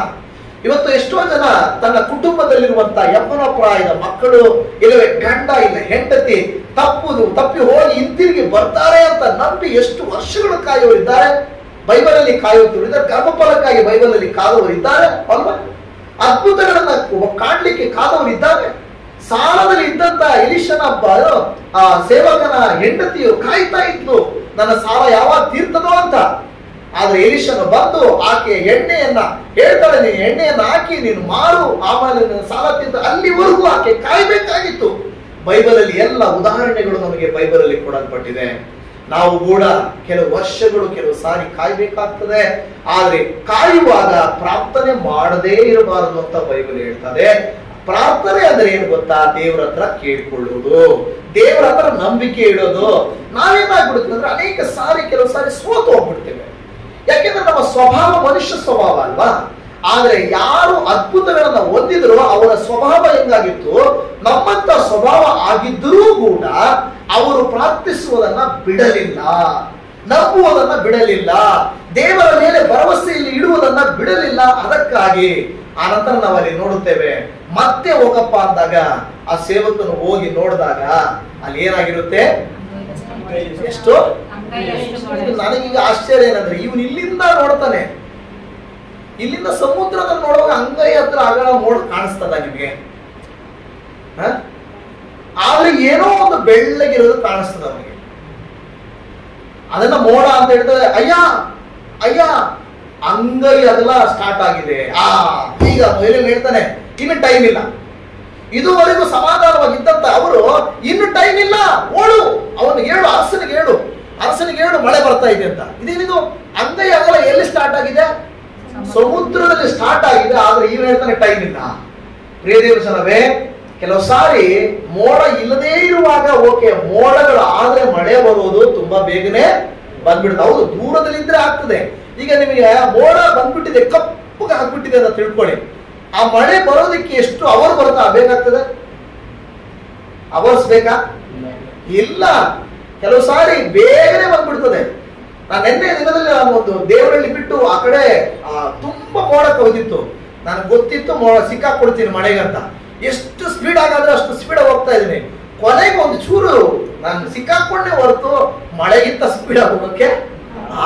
ಇವತ್ತು ಎಷ್ಟೋ ಜನ ತನ್ನ ಕುಟುಂಬದಲ್ಲಿರುವಂತ ಯೌವನ ಪ್ರಾಯದ ಮಕ್ಕಳು, ಇಲ್ಲವೇ ಗಂಡ ಇಲ್ಲ ಹೆಂಡತಿ ತಪ್ಪಿ ಹೋಗಿ ಹಿಂತಿರುಗಿ ಬರ್ತಾರೆ ಅಂತ ನಂಬಿ ಎಷ್ಟು ವರ್ಷಗಳು ಕಾಯೋರಿದ್ದಾರೆ. ಬೈಬಲ್ ಅಲ್ಲಿ ಕಾಯುತ್ತಿದ್ದಾರೆ, ಗರ್ಭಫಲಕ್ಕಾಗಿ ಬೈಬಲ್ ಅಲ್ಲಿ ಕಾದವರಿದ್ದಾರೆ ಅಲ್ವಾ? ಅದ್ಭುತಗಳನ್ನ ಕಾಣ್ಲಿಕ್ಕೆ ಕಾದವರಿದ್ದಾರೆ. ಸಾಲದಲ್ಲಿ ಇದ್ದಂತ ಎಲಿಷನ ಸೇವಕನ ಹೆಂಡತಿಯು ಕಾಯ್ತಾ ಇದ್ಲು, ನನ್ನ ಸಾಲ ಯಾವಾಗ ತೀರ್ತದೋ ಅಂತ. ಆದ್ರೆ ಎಲಿಷನು ಬಂದು ಆಕೆ ಎಣ್ಣೆಯನ್ನ ಹೇಳ್ತಾಳೆ, ನೀನು ಎಣ್ಣೆಯನ್ನ ಹಾಕಿ ನೀನು ಮಾರು, ಆಮೇಲೆ ನಿನ್ನ ಸಾಲ ತೀರ್ತ. ಅಲ್ಲಿವರೆಗೂ ಆಕೆ ಕಾಯ್ಬೇಕಾಗಿತ್ತು. ಬೈಬಲ್ ಅಲ್ಲಿ ಎಲ್ಲ ಉದಾಹರಣೆಗಳು ನಮಗೆ ಬೈಬಲ್ ಅಲ್ಲಿ ಕೊಡಲ್ಪಟ್ಟಿದೆ. ನಾವು ಕೂಡ ಕೆಲವು ವರ್ಷಗಳು ಕೆಲವು ಸಾರಿ ಕಾಯ್ಬೇಕಾಗ್ತದೆ. ಆದ್ರೆ ಕಾಯುವಾಗ ಪ್ರಾರ್ಥನೆ ಮಾಡದೇ ಇರಬಾರದು ಅಂತ ಬೈಬಲ್ ಹೇಳ್ತದೆ. ಪ್ರಾರ್ಥನೆ ಅಂದ್ರೆ ಏನು ಗೊತ್ತಾ? ದೇವರ ಹತ್ರ ಕೇಳಿಕೊಳ್ಳುವುದು, ದೇವರ ಹತ್ರ ನಂಬಿಕೆ ಇಡೋದು. ನಾವೇನಾಗ್ಬಿಡುತ್ತೆ ಅಂದ್ರೆ ಅನೇಕ ಸಾರಿ ಕೆಲವು ಸಾರಿ ಸೋತು ಹೋಗ್ಬಿಡ್ತೇವೆ. ಯಾಕೆಂದ್ರೆ ನಮ್ಮ ಸ್ವಭಾವ ಮನುಷ್ಯ ಸ್ವಭಾವ ಅಲ್ವಾ? ಆದ್ರೆ ಯಾರು ಅದ್ಭುತಗಳನ್ನ ಹೊಂದಿದ್ರು ಅವರ ಸ್ವಭಾವ ಹೆಂಗಾಗಿತ್ತು? ನಮ್ಮಂತ ಸ್ವಭಾವ ಆಗಿದ್ದರೂ ಕೂಡ ಅವರು ಪ್ರಾರ್ಥಿಸುವುದನ್ನ ಬಿಡಲಿಲ್ಲ, ನಂಬುವುದನ್ನ ಬಿಡಲಿಲ್ಲ, ದೇವರ ಮೇಲೆ ಭರವಸೆಯಲ್ಲಿ ಇಡುವುದನ್ನ ಬಿಡಲಿಲ್ಲ. ಅದಕ್ಕಾಗಿ ಆನಂತರ ನಾವಲ್ಲಿ ನೋಡುತ್ತೇವೆ, ಮತ್ತೆ ಹೋಗಪ್ಪ ಅಂದಾಗ ಆ ಸೇವಕನು ಹೋಗಿ ನೋಡಿದಾಗ ಅಲ್ಲಿ ಏನಾಗಿರುತ್ತೆ? ಎಷ್ಟು ನನಗೀಗ ಆಶ್ಚರ್ಯ ಏನಂದ್ರೆ, ಇವನು ಇಲ್ಲಿಂದ ನೋಡ್ತಾನೆ, ಇಲ್ಲಿಂದ ಸಮುದ್ರದಲ್ಲಿ ನೋಡುವಾಗ ಅಂಗೈ ಹತ್ರ ಆಗಲ್ಲ ಮೋಡ ಕಾಣಿಸ್ತದ ನಿಮಗೆ? ಆದ್ರೆ ಏನೋ ಒಂದು ಬೆಳ್ಳಗಿರೋದು ಕಾಣಿಸ್ತದ ಅವನಿಗೆ. ಅದನ್ನ ಮೋಡ ಅಂತ ಹೇಳ್ತಾರೆ. ಅಯ್ಯ ಅಂಗೈ ಅದೆಲ್ಲ ಸ್ಟಾರ್ಟ್ ಆಗಿದೆ. ಈಗ ಏನೇನು ಹೇಳ್ತಾನೆ, ಇನ್ನು ಟೈಮ್ ಇಲ್ಲ. ಇದುವರೆಗೂ ಸಮಾಧಾನವಾಗಿದ್ದಂತ ಅವರು ಇನ್ನು ಟೈಮ್ ಇಲ್ಲ, ಓಡು, ಅವನಿಗೆ ಹೇಳು, ಅರಸನಿಗೆ ಹೇಳು ಮಳೆ ಬರ್ತಾ ಇದೆ ಅಂತ. ಇದೇನಿದು? ಅಂಗೈ ಆಗಲ್ಲ ಎಲ್ಲಿ ಸ್ಟಾರ್ಟ್ ಆಗಿದೆ? ಸಮುದ್ರದಲ್ಲಿ ಸ್ಟಾರ್ಟ್ ಆಗಿದೆ. ಆದ್ರೆ ಇವನು ಹೇಳ್ತಾನೆ ಟೈಮ್ ಇಲ್ಲ. ಪ್ರಿಯ ದೇವಜನವೇ, ಕೆಲವು ಸಾರಿ ಮೋಡ ಇಲ್ಲದೇ ಇರುವಾಗ ಓಕೆ, ಮೋಡಗಳು ಆದ್ರೆ ಮಳೆ ಬರುವುದು ತುಂಬಾ ಬೇಗನೆ ಬಂದ್ಬಿಡುತ್ತೆ. ಹೌದು, ದೂರದಲ್ಲಿದ್ರೆ ಆಗ್ತದೆ. ಈಗ ನಿಮಗೆ ಮೋಡ ಬಂದ್ಬಿಟ್ಟಿದೆ, ಕಪ್ಪಗೆ ಹಾಕ್ಬಿಟ್ಟಿದೆ ಅಂತ ತಿಳ್ಕೊಳ್ಳಿ. ಆ ಮಳೆ ಬರೋದಕ್ಕೆ ಎಷ್ಟು ಅವರ್ ಬರುತ್ತಾ? ಬೇಕಾಗ್ತದೆ? ಅವರ್ಸ್ ಬೇಕಾ? ಇಲ್ಲ, ಕೆಲವು ಸಾರಿ ಬೇಗನೆ ಬಂದ್ಬಿಡ್ತದೆ. ನಾನು ನಿನ್ನೆ ದಿನದಲ್ಲಿ ನಾನು ಒಂದು ದೇವರಲ್ಲಿ ಬಿಟ್ಟು ಆ ಕಡೆ ತುಂಬಾ ಮೋಡ ಕವಿದಿತ್ತು. ನನಗೆ ಗೊತ್ತಿತ್ತು ಮೋಡ ಸಿಕ್ಕಾಕೊಡ್ತೀನಿ ಮಳೆಗಂತ. ಎಷ್ಟು ಸ್ಪೀಡ್ ಆಗಾದ್ರೆ ಅಷ್ಟು ಸ್ಪೀಡ್ ಹೋಗ್ತಾ ಇದ್ದೀನಿ. ಕೊನೆಗೆ ಒಂದು ಚೂರು ನಾನು ಸಿಕ್ಕಾಕೊಂಡೇ ಹೊರತು ಮಳೆಗಿಂತ ಸ್ಪೀಡ್ ಹೋಗೋಕೆ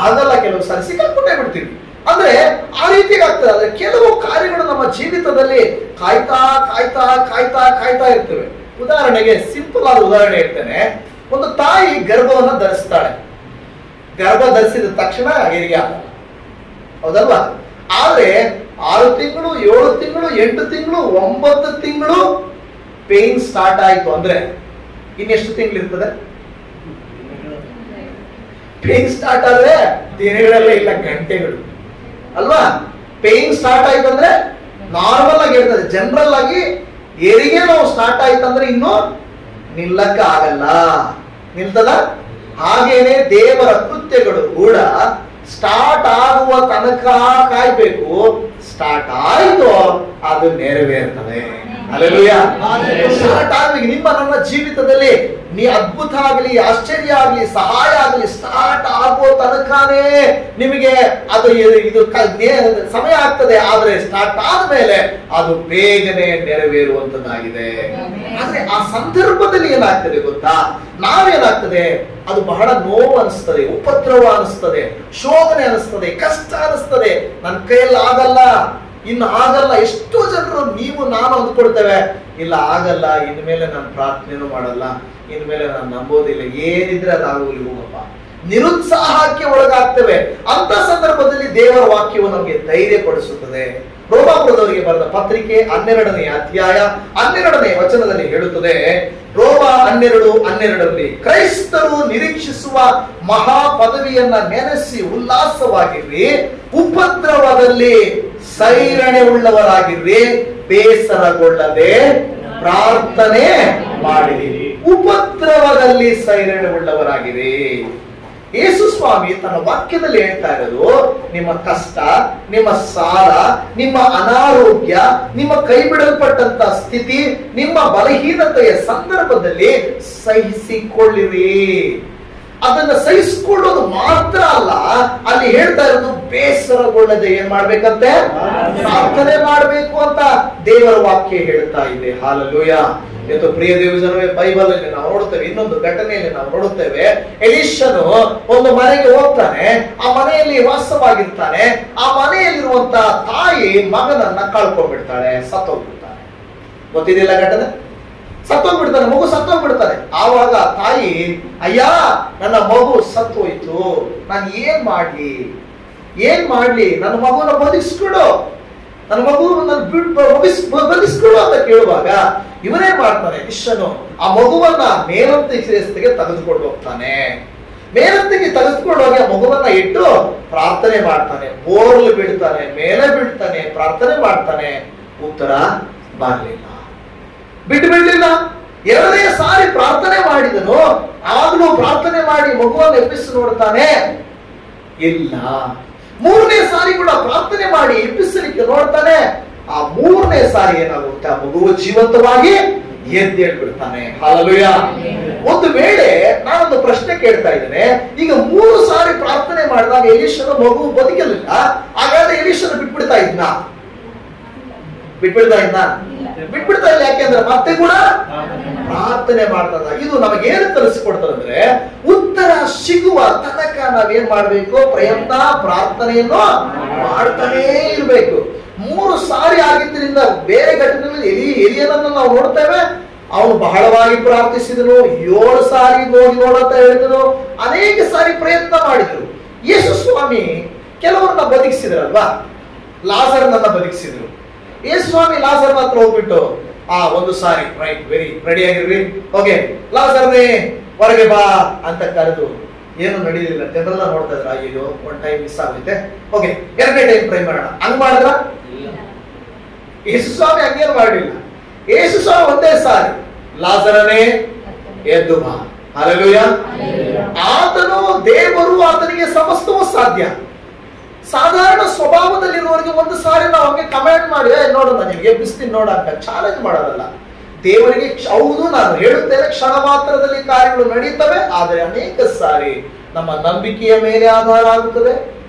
ಆಗಲ್ಲ. ಕೆಲವು ಸಾರಿ ಸಿಕ್ಕಾಕೊಂಡೇ ಬಿಡ್ತೀವಿ. ಅಂದ್ರೆ ಆ ರೀತಿಗೆ ಆಗ್ತದೆ. ಆದ್ರೆ ಕೆಲವು ಕಾರ್ಯಗಳು ನಮ್ಮ ಜೀವಿತದಲ್ಲಿ ಕಾಯ್ತಾ ಕಾಯ್ತಾ ಕಾಯ್ತಾ ಕಾಯ್ತಾ ಇರ್ತವೆ. ಉದಾಹರಣೆಗೆ ಸಿಂಪಲ್ ಆದ ಉದಾಹರಣೆ ಹೇಳ್ತೇನೆ. ಒಂದು ತಾಯಿ ಗರ್ಭವನ್ನ ಧರಿಸ್ತಾಳೆ. ಗರ್ಭ ಧರಿಸಿದ ತಕ್ಷಣ ಹೆರಿಗೆ ಆಗಲ್ಲ, ಹೌದಲ್ವಾ? ಆದ್ರೆ 6 ತಿಂಗಳು, 7 ತಿಂಗಳು, 8 ತಿಂಗಳು, 9 ತಿಂಗಳು ಪೇನ್ ಸ್ಟಾರ್ಟ್ ಆಯ್ತು ಅಂದ್ರೆ ಇನ್ನೆಷ್ಟು ತಿಂಗಳು ಇರ್ತದೆ? ಪೇನ್ ಸ್ಟಾರ್ಟ್ ಆದ್ರೆ ದಿನಗಳೆಲ್ಲ ಇಲ್ಲ, ಗಂಟೆಗಳು ಅಲ್ವಾ? ಪೇನ್ ಸ್ಟಾರ್ಟ್ ಆಯ್ತು ಅಂದ್ರೆ ನಾರ್ಮಲ್ ಆಗಿ ಇರ್ತದೆ. ಜನರಲ್ ಆಗಿ ಹೆರಿಗೆ ನಾವು ಸ್ಟಾರ್ಟ್ ಆಯ್ತಂದ್ರೆ ಇನ್ನು ನಿಲ್ಲಕ್ಕ ಆಗಲ್ಲ, ನಿಲ್ತದ? ಹಾಗೇನೆ ದೇವರ ಕೃತ್ಯಗಳು ಕೂಡ ಸ್ಟಾರ್ಟ್ ಆಗುವ ತನಕ ಕಾಯ್ಬೇಕು. ಸ್ಟಾರ್ಟ್ ಆಯ್ತು ಅದು ನೆರವೇರ್ತದೆ. ಹಲ್ಲೆಲೂಯಾ. ಸ್ಟಾರ್ಟ್ ಆಗ್ಬೇಕು. ನಿಮ್ಮ ನನ್ನ ಜೀವಿತದಲ್ಲಿ ನೀ ಅದ್ಭುತ ಆಗಲಿ, ಆಶ್ಚರ್ಯ ಆಗಲಿ, ಸಹಾಯ ಆಗಲಿ ಸ್ಟಾರ್ಟ್ ಆಗುವ ತನಕನೇ ನಿಮಗೆ ಅದು ಇದು ಸಮಯ ಆಗ್ತದೆ. ಆದ್ರೆ ಸ್ಟಾರ್ಟ್ ಆದ್ಮೇಲೆ ಅದು ಬೇಗನೆ ನೆರವೇರುವಂತದ್ದಾಗಿದೆ. ಆದ್ರೆ ಆ ಸಂದರ್ಭದಲ್ಲಿ ಏನಾಗ್ತದೆ ಗೊತ್ತಾ? ನಾವೇನಾಗ್ತದೆ, ಅದು ಬಹಳ ನೋವು ಅನಿಸ್ತದೆ, ಉಪದ್ರವ ಅನಿಸ್ತದೆ, ಶೋಧನೆ ಅನಿಸ್ತದೆ, ಕಷ್ಟ ಅನಿಸ್ತದೆ. ನನ್ನ ಕೈಯಲ್ಲಿ ಆಗಲ್ಲ, ಇನ್ನು ಆಗಲ್ಲ. ಎಷ್ಟೋ ಜನರು ನೀವು ನಾನು ಅಂದ್ಕೊಡ್ತೇವೆ, ಇಲ್ಲ ಆಗಲ್ಲ, ಇನ್ಮೇಲೆ ನಾನು ಪ್ರಾರ್ಥನೆನೂ ಮಾಡಲ್ಲ, ಇನ್ಮೇಲೆ ನಾನು ನಂಬೋದಿಲ್ಲ, ಏನಿದ್ರೆ ಅದಾಗೋಗ್ಲಿ ಹೋಗಪ್ಪ, ನಿರುತ್ಸಾಹಕ್ಕೆ ಒಳಗಾಗ್ತೇವೆ. ಅಂತ ಸಂದರ್ಭದಲ್ಲಿ ದೇವರ ವಾಕ್ಯವು ನಮಗೆ ಧೈರ್ಯ ಪಡಿಸುತ್ತದೆ. ರೋಮಾಪುರದವರಿಗೆ ಬರೆದ ಪತ್ರಿಕೆ 12ನೇ ಅಧ್ಯಾಯ 12ನೇ ವಚನದಲ್ಲಿ ಹೇಳುತ್ತದೆ. ರೋಮ 12:12 ಕ್ರೈಸ್ತರು ನಿರೀಕ್ಷಿಸುವ ಮಹಾ ಪದವಿಯನ್ನ ನೆನೆಸಿ ಉಲ್ಲಾಸವಾಗಿರ್ರಿ, ಉಪದ್ರವದಲ್ಲಿ ಸೈರಣೆ ಉಳ್ಳವರಾಗಿರ್ರಿ, ಬೇಸರಗೊಳ್ಳದೆ ಪ್ರಾರ್ಥನೆ ಮಾಡಿರಿ. ಉಪದ್ರವದಲ್ಲಿ ಸೈರಣೆ ಉಳ್ಳವರಾಗಿರಿ. ಯೇಸು ಸ್ವಾಮಿ ತನ್ನ ವಾಕ್ಯದಲ್ಲಿ ಹೇಳ್ತಾ ಇರೋದು, ನಿಮ್ಮ ಕಷ್ಟ, ನಿಮ್ಮ ಸಾಲ, ನಿಮ್ಮ ಅನಾರೋಗ್ಯ, ನಿಮ್ಮ ಕೈ ಬಿಡಲ್ಪಟ್ಟಂತ ಸ್ಥಿತಿ, ನಿಮ್ಮ ಬಲಹೀನತೆಯ ಸಂದರ್ಭದಲ್ಲಿ ಸಹಿಸಿಕೊಳ್ಳಿರಿ. ಅದನ್ನ ಸಹಿಸಿಕೊಳ್ಳೋದು ಮಾತ್ರ ಅಲ್ಲ, ಅಲ್ಲಿ ಹೇಳ್ತಾ ಇರೋದು ಬೇಸರಗೊಳ್ಳದೆ ಏನ್ ಮಾಡ್ಬೇಕಂತೆ? ಪ್ರಾರ್ಥನೆ ಮಾಡ್ಬೇಕು ಅಂತ ದೇವರ ವಾಕ್ಯ ಹೇಳ್ತಾ ಇದೆ. ಹಲ್ಲೆಲೂಯಾ. ಇವತ್ತು ಪ್ರಿಯ ದೇವಜನವೇ, ಬೈಬಲ್ ಅಲ್ಲಿ ನಾವು ನೋಡುತ್ತೇವೆ, ಇನ್ನೊಂದು ಘಟನೆಯಲ್ಲಿ ನಾವು ನೋಡುತ್ತೇವೆ. ಎಲೀಷನು ಒಂದು ಮನೆಗೆ ಹೋಗ್ತಾನೆ, ಆ ಮನೆಯಲ್ಲಿ ವಾಸವಾಗಿರ್ತಾನೆ. ಆ ಮನೆಯಲ್ಲಿರುವಂತ ತಾಯಿ ಮಗನನ್ನ ಕಳ್ಕೊಂಡ್ಬಿಡ್ತಾಳೆ, ಸತ್ತೋಗ್ಬಿಡ್ತಾನೆ. ಗೊತ್ತಿದೆಯಲ್ಲ ಘಟನೆ? ಸತ್ತೋಗ್ಬಿಡ್ತಾನೆ, ಮಗು ಸತ್ತೋಗ್ಬಿಡ್ತಾನೆ. ಆವಾಗ ತಾಯಿ, ಅಯ್ಯ ನನ್ನ ಮಗು ಸತ್ತೋಯ್ತು, ನಾನು ಏನ್ ಮಾಡ್ಲಿ, ನನ್ನ ಮಗುನ ಬದುಕಿಸ್ಕೊಡು, ನನ್ನ ಮಗು ಬದುಕಿಸ್ಕೊಡು ಅಂತ ಕೇಳುವಾಗ ಇವನೇ ಮಾಡ್ತಾನೆ, ಇಷ್ಟನು ಆ ಮಗುವನ್ನ ಮೇಲಂತಿಗೆ ತೆಗೆದುಕೊಂಡು ಹೋಗ್ತಾನೆ. ಮೇಲಂತಿಗೆ ತೆಗೆದುಕೊಂಡು ಹೋಗಿ ಆ ಮಗುವನ್ನ ಇಟ್ಟು ಪ್ರಾರ್ಥನೆ ಮಾಡ್ತಾನೆ. ಬೋರ್ಲು ಬೀಳ್ತಾನೆ, ಮೇಲೆ ಬೀಳ್ತಾನೆ, ಪ್ರಾರ್ಥನೆ ಮಾಡ್ತಾನೆ. ಉತ್ತರ ಬರ್ಲಿಲ್ಲ, ಬಿಡ್ಲಿಲ್ಲ. 2ನೇ ಸಾರಿ ಪ್ರಾರ್ಥನೆ ಮಾಡಿದನು, ಆಗ್ಲೂ ಪ್ರಾರ್ಥನೆ ಮಾಡಿ ಮಗುವನ್ನು ಎಬ್ಬಿಸಿ ನೋಡ್ತಾನೆ, ಇಲ್ಲ. 3ನೇ ಸಾರಿ ಕೂಡ ಪ್ರಾರ್ಥನೆ ಮಾಡಿ ಎಬ್ಬಿಸಲಿಕ್ಕೆ ನೋಡ್ತಾನೆ. ಆ 3ನೇ ಸಾರಿ ಏನಾಗುತ್ತೆ, ಆ ಮಗುವು ಜೀವಂತವಾಗಿ ಎದ್ದೇಳ್ಬಿಡ್ತಾನೆ. ಹಲ್ಲೆಲೂಯಾ. ಒಂದು ವೇಳೆ ನಾನೊಂದು ಪ್ರಶ್ನೆ ಕೇಳ್ತಾ ಇದ್ದೇನೆ, ಈಗ 3 ಸಾರಿ ಪ್ರಾರ್ಥನೆ ಮಾಡಿದಾಗ ಎಲೀಷನ ಮಗು ಬದುಕಲಿಲ್ಲ, ಹಾಗಾದ್ರೆ ಎಲೀಷನ ಬಿಟ್ಬಿಡ್ತಾ ಇದ್ನ? ಬಿಟ್ಬಿಡ್ತಾ ಇಲ್ಲ. ಯಾಕೆಂದ್ರೆ ಮತ್ತೆ ಕೂಡ ಪ್ರಾರ್ಥನೆ ಮಾಡ್ತದ. ಇದು ನಮಗೇನು ತಿಳಿಸ್ಕೊಡ್ತದಂದ್ರೆ, ಉತ್ತರ ಸಿಗುವ ತನಕ ನಾವೇನ್ ಮಾಡ್ಬೇಕು? ಪ್ರಯತ್ನ, ಪ್ರಾರ್ಥನೆಯನ್ನು ಮಾಡ್ತಾನೇ ಇರ್ಬೇಕು. 3 ಸಾರಿ ಆಗಿದ್ದರಿಂದ ಬೇರೆ ಘಟನೆಗಳಲ್ಲಿ ಎಲಿಯನನ್ನು ನಾವು ನೋಡ್ತೇವೆ. ಅವನು ಬಹಳವಾಗಿ ಪ್ರಾರ್ಥಿಸಿದನು, 7 ಸಾರಿ ನೋಡಂತ ಹೇಳಿದನು, ಅನೇಕ ಸಾರಿ ಪ್ರಯತ್ನ ಮಾಡಿದ್ರು. ಯೇಸು ಸ್ವಾಮಿ ಕೆಲವರನ್ನ ಬದುಕಿಸಿದ್ರಲ್ವಾ? ಲಾಜರನನ್ನ ಬದುಕಿಸಿದ್ರು. ಯೇಸು ಸ್ವಾಮಿ ಲಾಜರ್ನ ಹತ್ರ ಹೋಗ್ಬಿಟ್ಟು, ಒಂದು ಸಾರಿ ರೈಟ್, ವೆರಿ ರೆಡಿ ಆಗಿರ್ರಿ, ಓಕೆ ಲಾಜರ್ನೇ ಹೊರಗೆ ಬಾ ಅಂತ ಕರೆದು, ಏನು ನಡೀಲಿಲ್ಲ. ಜನರೆಲ್ಲ ನೋಡ್ತಾ ಇದ್ರ, ಅಯ್ಯೋ ಒಂದ್ ಟೈಮ್ ಮಿಸ್ ಆಗುತ್ತೆ, ಓಕೆ 2ನೇ ಟೈಮ್ ಟ್ರೈ ಮಾಡೋಣ. ಹಂಗ್ ಮಾಡಿದ್ರ? ಯೇಸು ಸ್ವಾಮಿ ಹಂಗೇನು ಮಾಡಲಿಲ್ಲ. ಯೇಸು ಸ್ವಾಮಿ ಒಂದೇ ಸಾರಿ, ಲಾಜರನೇ ಎದ್ದು ಬಾ. ಹಲ್ಲೆಲೂಯಾ. ಆತನು ದೇವರು, ಆತನಿಗೆ ಸಮಸ್ತವೂ ಸಾಧ್ಯ. ಸಾಧಾರಣ ಸ್ವಭಾವದಲ್ಲಿರುವವರಿಗೆ 1 ಸಾರಿ ನಾವು ಹಂಗೆ ಕಮೆಂಟ್ ಮಾಡಿ, ನೋಡೋಣ ನಿಮ್ಗೆ ಎಬ್ಬಿಸ್ತೀನಿ ನೋಡ ಅಂತ ಚಾಲೆಂಜ್ ಮಾಡೋದಲ್ಲ. ದೇವರಿಗೆ ಹೌದು, ನಾನು ಹೇಳುತ್ತೇನೆ, ಕ್ಷಣ ಮಾತ್ರದಲ್ಲಿ ಕಾರ್ಯಗಳು ನಡೀತವೆ, ಆದರೆ ಅನೇಕ ಸಾರಿ ನಮ್ಮ ನಂಬಿಕೆಯ ಮೇಲೆ ಆಧಾರ ಆಗುತ್ತದೆ,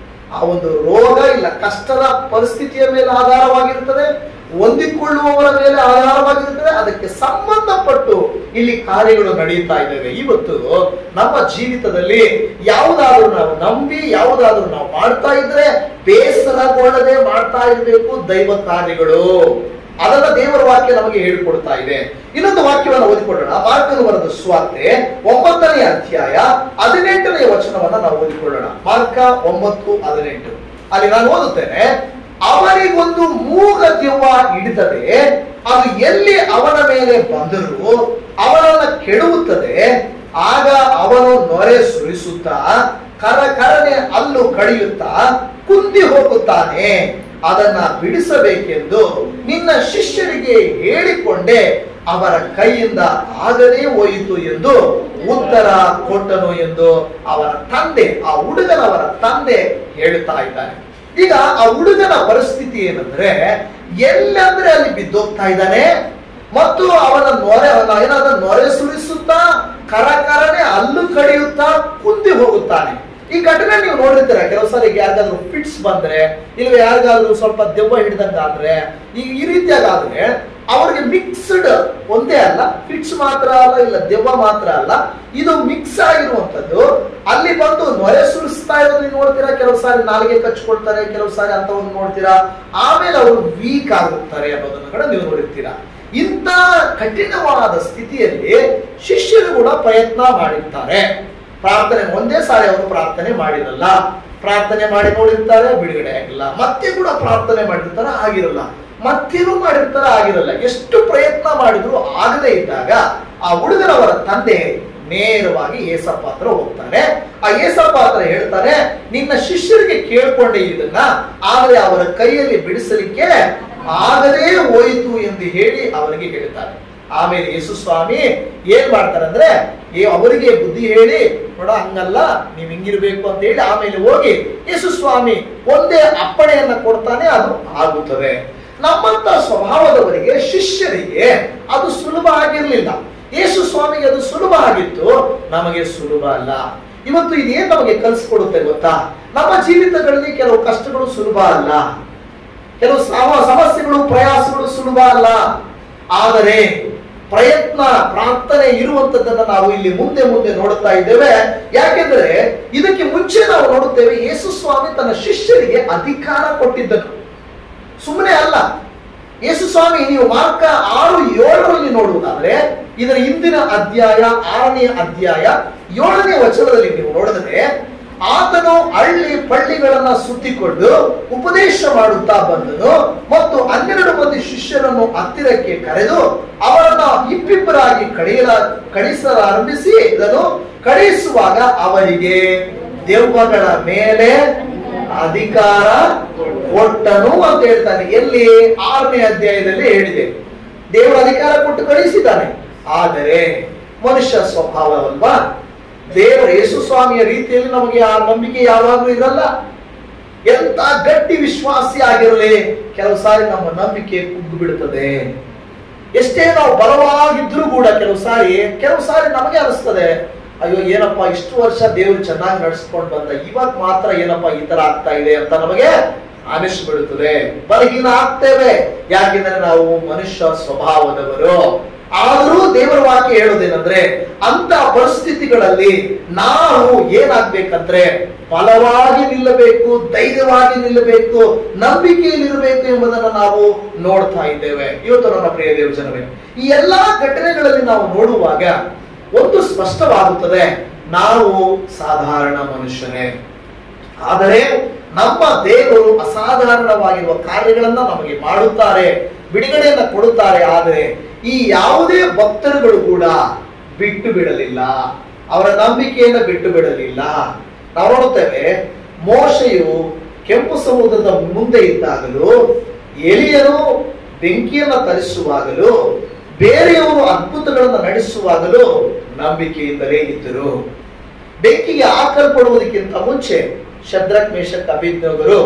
ಆ ಒಂದು ರೋಗ ಇಲ್ಲ ಕಷ್ಟದ ಪರಿಸ್ಥಿತಿಯ ಮೇಲೆ ಆಧಾರವಾಗಿರುತ್ತದೆ, ಹೊಂದಿಕೊಳ್ಳುವವರ ಮೇಲೆ ಆಧಾರವಾಗಿರುತ್ತದೆ. ಅದಕ್ಕೆ ಸಂಬಂಧಪಟ್ಟು ಇಲ್ಲಿ ಕಾರ್ಯಗಳು ನಡೆಯುತ್ತಾ ಇದ್ದಾವೆ. ಇವತ್ತು ನಮ್ಮ ಜೀವಿತದಲ್ಲಿ ಯಾವುದಾದ್ರೂ ನಾವು ನಂಬಿ ಯಾವುದಾದ್ರೂ ನಾವು ಮಾಡ್ತಾ ಇದ್ರೆ ಬೇಸರಗೊಳ್ಳದೆ ಮಾಡ್ತಾ ಇರಬೇಕು ದೈವ ಕಾರ್ಯಗಳು. ಅದನ್ನ ದೇವರ ವಾಕ್ಯ ನಮಗೆ ಹೇಳಿಕೊಡ್ತಾ ಇದೆ. ಇನ್ನೊಂದು ವಾಕ್ಯವನ್ನು ಓದಿಕೊಳ್ಳೋಣ. ಮಾರ್ಕನು ಬರೆದ ಸುವಾರ್ತೆ 9ನೇ ಅಧ್ಯಾಯ 18ನೇ ವಚನವನ್ನ ನಾವು ಓದಿಕೊಳ್ಳೋಣ. ಮಾರ್ಕ 9:18. ಅಲ್ಲಿ ನಾನು ಓದುತ್ತೇನೆ. ಅವನಿಗೊಂದು ಮೂಗ ದೆವ್ವ ಹಿಡಿದರೆ ಅದು ಎಲ್ಲಿ ಅವನ ಮೇಲೆ ಬಂದರೂ ಅವನನ್ನ ಕೆಡುತ್ತದೆ. ಆಗ ಅವನು ನೊರೆ ಸುರಿಸುತ್ತಾ ಕರಕರನೆ ಹಲ್ಲು ಕಡಿಯುತ್ತಾ ಕುಂದಿ ಹೋಗುತ್ತಾನೆ. ಅದನ್ನ ಬಿಡಿಸಬೇಕೆಂದು ನಿನ್ನ ಶಿಷ್ಯರಿಗೆ ಹೇಳಿಕೊಂಡೆ, ಅವರ ಕೈಯಿಂದ ಆಗದೇ ಹೋಯಿತು ಎಂದು ಉತ್ತರ ಕೊಟ್ಟನು ಎಂದು ಅವರ ತಂದೆ, ಆ ಹುಡುಗನವರ ತಂದೆ ಹೇಳುತ್ತಾ ಇದ್ದಾನೆ. ಈಗ ಆ ಹುಡುಗನ ಪರಿಸ್ಥಿತಿ ಏನಂದ್ರೆ, ಎಲ್ಲಂದ್ರೆ ಅಲ್ಲಿ ಬಿದ್ದೋಗ್ತಾ ಇದ್ದಾನೆ ಮತ್ತು ಅವನ ಏನಾದ್ರೂ ನೊರೆ ಸುರಿಸುತ್ತಾ ಕರಕರನೆ ಹಲ್ಲು ಕಡಿಯುತ್ತಾ ಕುಂದಿ ಹೋಗುತ್ತಾನೆ. ಈ ಘಟನೆ ನೀವು ನೋಡಿರ್ತೀರ. ಕೆಲವು ಸಾರಿ ಯಾರಿಗಾದ್ರೂ ಫಿಟ್ಸ್ ಬಂದ್ರೆ, ಇಲ್ವ ಯಾರಿಗಾದ್ರೂ ಸ್ವಲ್ಪ ದೆವ್ವ ಹಿಡಿದಂಗಾದ್ರೆ, ಈ ರೀತಿಯಾಗಾದ್ರೆ ಅವ್ರಿಗೆ ಮಿಕ್ಸ್ಡ್ ಒಂದೇ ಅಲ್ಲ, ಫಿಟ್ಸ್ ಮಾತ್ರ ಅಲ್ಲ, ಇಲ್ಲ ದೆವ್ವ ಮಾತ್ರ ಅಲ್ಲ, ಇದು ಮಿಕ್ಸ್ ಆಗಿರುವಂತದ್ದು. ಅಲ್ಲಿ ಬಂದು ನೊರೆ ಸುರಿಸ್ತಾ ಇರೋದು ನೋಡ್ತೀರಾ, ಕೆಲವು ಸಾರಿ ನಾಲಿಗೆ ಕಚ್ಕೊಳ್ತಾರೆ, ಕೆಲವು ಸಾರಿ ಅಂತ ಒಂದು ನೋಡ್ತೀರಾ, ಆಮೇಲೆ ಅವರು ವೀಕ್ ಆಗುತ್ತಾರೆ ಅನ್ನೋದನ್ನ ಕೂಡ ನೀವು ನೋಡಿರ್ತೀರಾ. ಇಂಥ ಕಠಿಣವಾದ ಸ್ಥಿತಿಯಲ್ಲಿ ಶಿಷ್ಯರು ಕೂಡ ಪ್ರಯತ್ನ ಮಾಡಿರ್ತಾರೆ. ಪ್ರಾರ್ಥನೆ ಒಂದೇ ಸಾರಿ ಅವರು ಪ್ರಾರ್ಥನೆ ಮಾಡಿರಲ್ಲ, ಪ್ರಾರ್ಥನೆ ಮಾಡಿ ನೋಡಿರ್ತಾರೆ, ಬಿಡುಗಡೆ ಆಗಿಲ್ಲ. ಮತ್ತೆ ಕೂಡ ಪ್ರಾರ್ಥನೆ ಮಾಡಿರ್ತಾರೆ, ಆಗಿರಲ್ಲ. ಮತ್ತೇನು ಮಾಡಿರ್ತಾರೆ, ಆಗಿರಲ್ಲ. ಎಷ್ಟು ಪ್ರಯತ್ನ ಮಾಡಿದ್ರು ಆಗದೇ ಇದ್ದಾಗ ಆ ಹುಡುಗನವರ ತಂದೆ ನೇರವಾಗಿ ಏಸಪ್ಪ ಹತ್ರ ಹೋಗ್ತಾನೆ. ಆ ಏಸಪ್ಪ ಹತ್ರ ಹೇಳ್ತಾನೆ, ನಿನ್ನ ಶಿಷ್ಯರಿಗೆ ಕೇಳ್ಕೊಂಡೆ ಇದನ್ನ, ಆದ್ರೆ ಅವರ ಕೈಯಲ್ಲಿ ಬಿಡಿಸಲಿಕ್ಕೆ ಆಗದೇ ಹೋಯಿತು ಎಂದು ಹೇಳಿ ಅವರಿಗೆ ಹೇಳ್ತಾರೆ. ಆಮೇಲೆ ಯೇಸು ಸ್ವಾಮಿ ಏನ್ ಮಾಡ್ತಾರೆ ಅಂದ್ರೆ, ಅವರಿಗೆ ಬುದ್ಧಿ ಹೇಳಿ, ನೋಡ ಹಂಗಲ್ಲ, ನೀವ್ ಹಿಂಗಿರ್ಬೇಕು ಅಂತ ಹೇಳಿ ಆಮೇಲೆ ಹೋಗಿ ಯೇಸು ಸ್ವಾಮಿ ಒಂದೇ ಅಪ್ಪಣೆಯನ್ನ ಕೊಡ್ತಾನೆ, ಅದು ಆಗುತ್ತದೆ. ನಮ್ಮಂತ ಸ್ವಭಾವದವರಿಗೆ, ಶಿಷ್ಯರಿಗೆ ಅದು ಸುಲಭ ಆಗಿರ್ಲಿಲ್ಲ. ಯೇಸು ಸ್ವಾಮಿಗೆ ಅದು ಸುಲಭ ಆಗಿತ್ತು, ನಮಗೆ ಸುಲಭ ಅಲ್ಲ. ಇವತ್ತು ಇದೇನ್ ನಮಗೆ ಕಲಿಸ್ಕೊಡುತ್ತೆ ಗೊತ್ತಾ? ನಮ್ಮ ಜೀವಿತಗಳಲ್ಲಿ ಕೆಲವು ಕಷ್ಟಗಳು ಸುಲಭ ಅಲ್ಲ, ಕೆಲವು ಸಮಸ್ಯೆಗಳು ಪ್ರಯಾಸಗಳು ಸುಲಭ ಅಲ್ಲ. ಆದರೆ ಪ್ರಯತ್ನ ಪ್ರಾರ್ಥನೆ ಇರುವಂತದ್ದನ್ನ ನಾವು ಇಲ್ಲಿ ಮುಂದೆ ಮುಂದೆ ನೋಡುತ್ತಾ ಇದ್ದೇವೆ. ಯಾಕೆಂದ್ರೆ ಇದಕ್ಕೆ ಮುಂಚೆ ನಾವು ನೋಡುತ್ತೇವೆ, ಯೇಸು ಸ್ವಾಮಿ ತನ್ನ ಶಿಷ್ಯರಿಗೆ ಅಧಿಕಾರ ಕೊಟ್ಟಿದ್ದನು, ಸುಮ್ಮನೆ ಅಲ್ಲ. ಯೇಸು ಸ್ವಾಮಿ ನೀವು ಮಾರ್ಕ 6:7 ನೋಡುವುದಾದ್ರೆ, ಇದರ ಹಿಂದಿನ ಅಧ್ಯಾಯ 6ನೇ ಅಧ್ಯಾಯ 7ನೇ ವಚನದಲ್ಲಿ ನೀವು ನೋಡಿದ್ರೆ, ಆತನು ಹಳ್ಳಿ ಪಳ್ಳಿಗಳನ್ನ ಸುತ್ತಿಕೊಂಡು ಉಪದೇಶ ಮಾಡುತ್ತಾ ಬಂದನು ಮತ್ತು 12 ಮಂದಿ ಶಿಷ್ಯರನ್ನು ಹತ್ತಿರಕ್ಕೆ ಕರೆದು ಅವರನ್ನ ಇಬ್ಬಿಬ್ಬರಾಗಿ ಕಳಿಸಲಾರಂಭಿಸಿ ಇದನ್ನು ಕಳಿಸುವಾಗ ಅವರಿಗೆ ದೆವ್ವಗಳ ಮೇಲೆ ಅಧಿಕಾರ ಕೊಟ್ಟನು ಅಂತ ಹೇಳ್ತಾನೆ. ಎಲ್ಲಿ? 6ನೇ ಅಧ್ಯಾಯದಲ್ಲಿ ಹೇಳಿದೆ. ದೇವರ ಅಧಿಕಾರ ಕೊಟ್ಟು ಕಳಿಸಿದ್ದಾನೆ. ಆದರೆ ಮನುಷ್ಯ ಸ್ವಭಾವವಲ್ವಾ, ದೇವರ ಯೇಸು ಸ್ವಾಮಿಯ ರೀತಿಯಲ್ಲಿ ನಮಗೆ ಆ ನಂಬಿಕೆ ಯಾವಾಗಲೂ ಇರಲ್ಲ. ಎಂತ ಗಟ್ಟಿ ವಿಶ್ವಾಸಿ ಆಗಿರಲಿ, ಕೆಲವು ಸಾರಿ ನಮ್ಮ ನಂಬಿಕೆ ಕುಗ್ಗು ಬಿಡುತ್ತದೆ. ಎಷ್ಟೇ ನಾವು ಬಲವಾಗಿದ್ರೂ ಕೂಡ ಕೆಲವು ಸಾರಿ ನಮಗೆ ಅನಿಸ್ತದೆ, ಅಯ್ಯೋ ಏನಪ್ಪ ಇಷ್ಟು ವರ್ಷ ದೇವರು ಚೆನ್ನಾಗಿ ನಡೆಸ್ಕೊಂಡು ಬಂದ, ಇವಾಗ ಮಾತ್ರ ಏನಪ್ಪ ಈ ತರ ಆಗ್ತಾ ಇದೆ ಅಂತ ನಮಗೆ ಅನಿಸ್ಬಿಡುತ್ತದೆ. ಬಲಹೀನ ಆಗ್ತೇವೆ, ಯಾಕೆಂದ್ರೆ ನಾವು ಮನುಷ್ಯ ಸ್ವಭಾವದವರು. ಆದರೂ ದೇವರ ವಾಕ್ಯ ಹೇಳೋದೇನಂದ್ರೆ, ಅಂತ ಪರಿಸ್ಥಿತಿಗಳಲ್ಲಿ ನಾವು ಏನಾಗ್ಬೇಕಂದ್ರೆ ಬಲವಾಗಿ ನಿಲ್ಲಬೇಕು, ಧೈರ್ಯವಾಗಿ ನಿಲ್ಲಬೇಕು, ನಂಬಿಕೆಯಲ್ಲಿರಬೇಕು ಎಂಬುದನ್ನು ನಾವು ನೋಡ್ತಾ ಇದ್ದೇವೆ. ಇವತ್ತು ನನ್ನ ಪ್ರಿಯ ದೇವ ಜನರೇ, ಈ ಎಲ್ಲಾ ಘಟನೆಗಳಲ್ಲಿ ನಾವು ನೋಡುವಾಗ ಒಂದು ಸ್ಪಷ್ಟವಾಗುತ್ತದೆ, ನಾವು ಸಾಧಾರಣ ಮನುಷ್ಯರೇ. ಆದರೆ ನಮ್ಮ ದೇವರು ಅಸಾಧಾರಣವಾಗಿರುವ ಕಾರ್ಯಗಳನ್ನ ನಮಗೆ ಮಾಡುತ್ತಾರೆ, ಬಿಡುಗಡೆಯನ್ನ ಕೊಡುತ್ತಾರೆ. ಆದರೆ ಈ ಯಾವುದೇ ಭಕ್ತರುಗಳು ಕೂಡ ಬಿಟ್ಟು ಬಿಡಲಿಲ್ಲ, ಅವರ ನಂಬಿಕೆಯನ್ನ ಬಿಟ್ಟು ಬಿಡಲಿಲ್ಲ. ನಾವು ನೋಡುತ್ತೇವೆ, ಮೋಶೆಯು ಕೆಂಪು ಸಮುದ್ರದ ಮುಂದೆ ಇದ್ದಾಗಲೂ, ಎಲಿಯನು ಬೆಂಕಿಯನ್ನ ತರಿಸುವಾಗಲೂ, ಬೇರೆಯವರು ಅದ್ಭುತಗಳನ್ನು ನಡೆಸುವಾಗಲೂ ನಂಬಿಕೆಯಿಂದಲೇ ಇದ್ದರು. ಬೆಂಕಿಗೆ ಹಾಕಲ್ಪಡುವುದಕ್ಕಿಂತ ಮುಂಚೆ ಶದ್ರಕ್ ಮೇಷಕ್ ಅಬೇದ್ನೆಗೋರು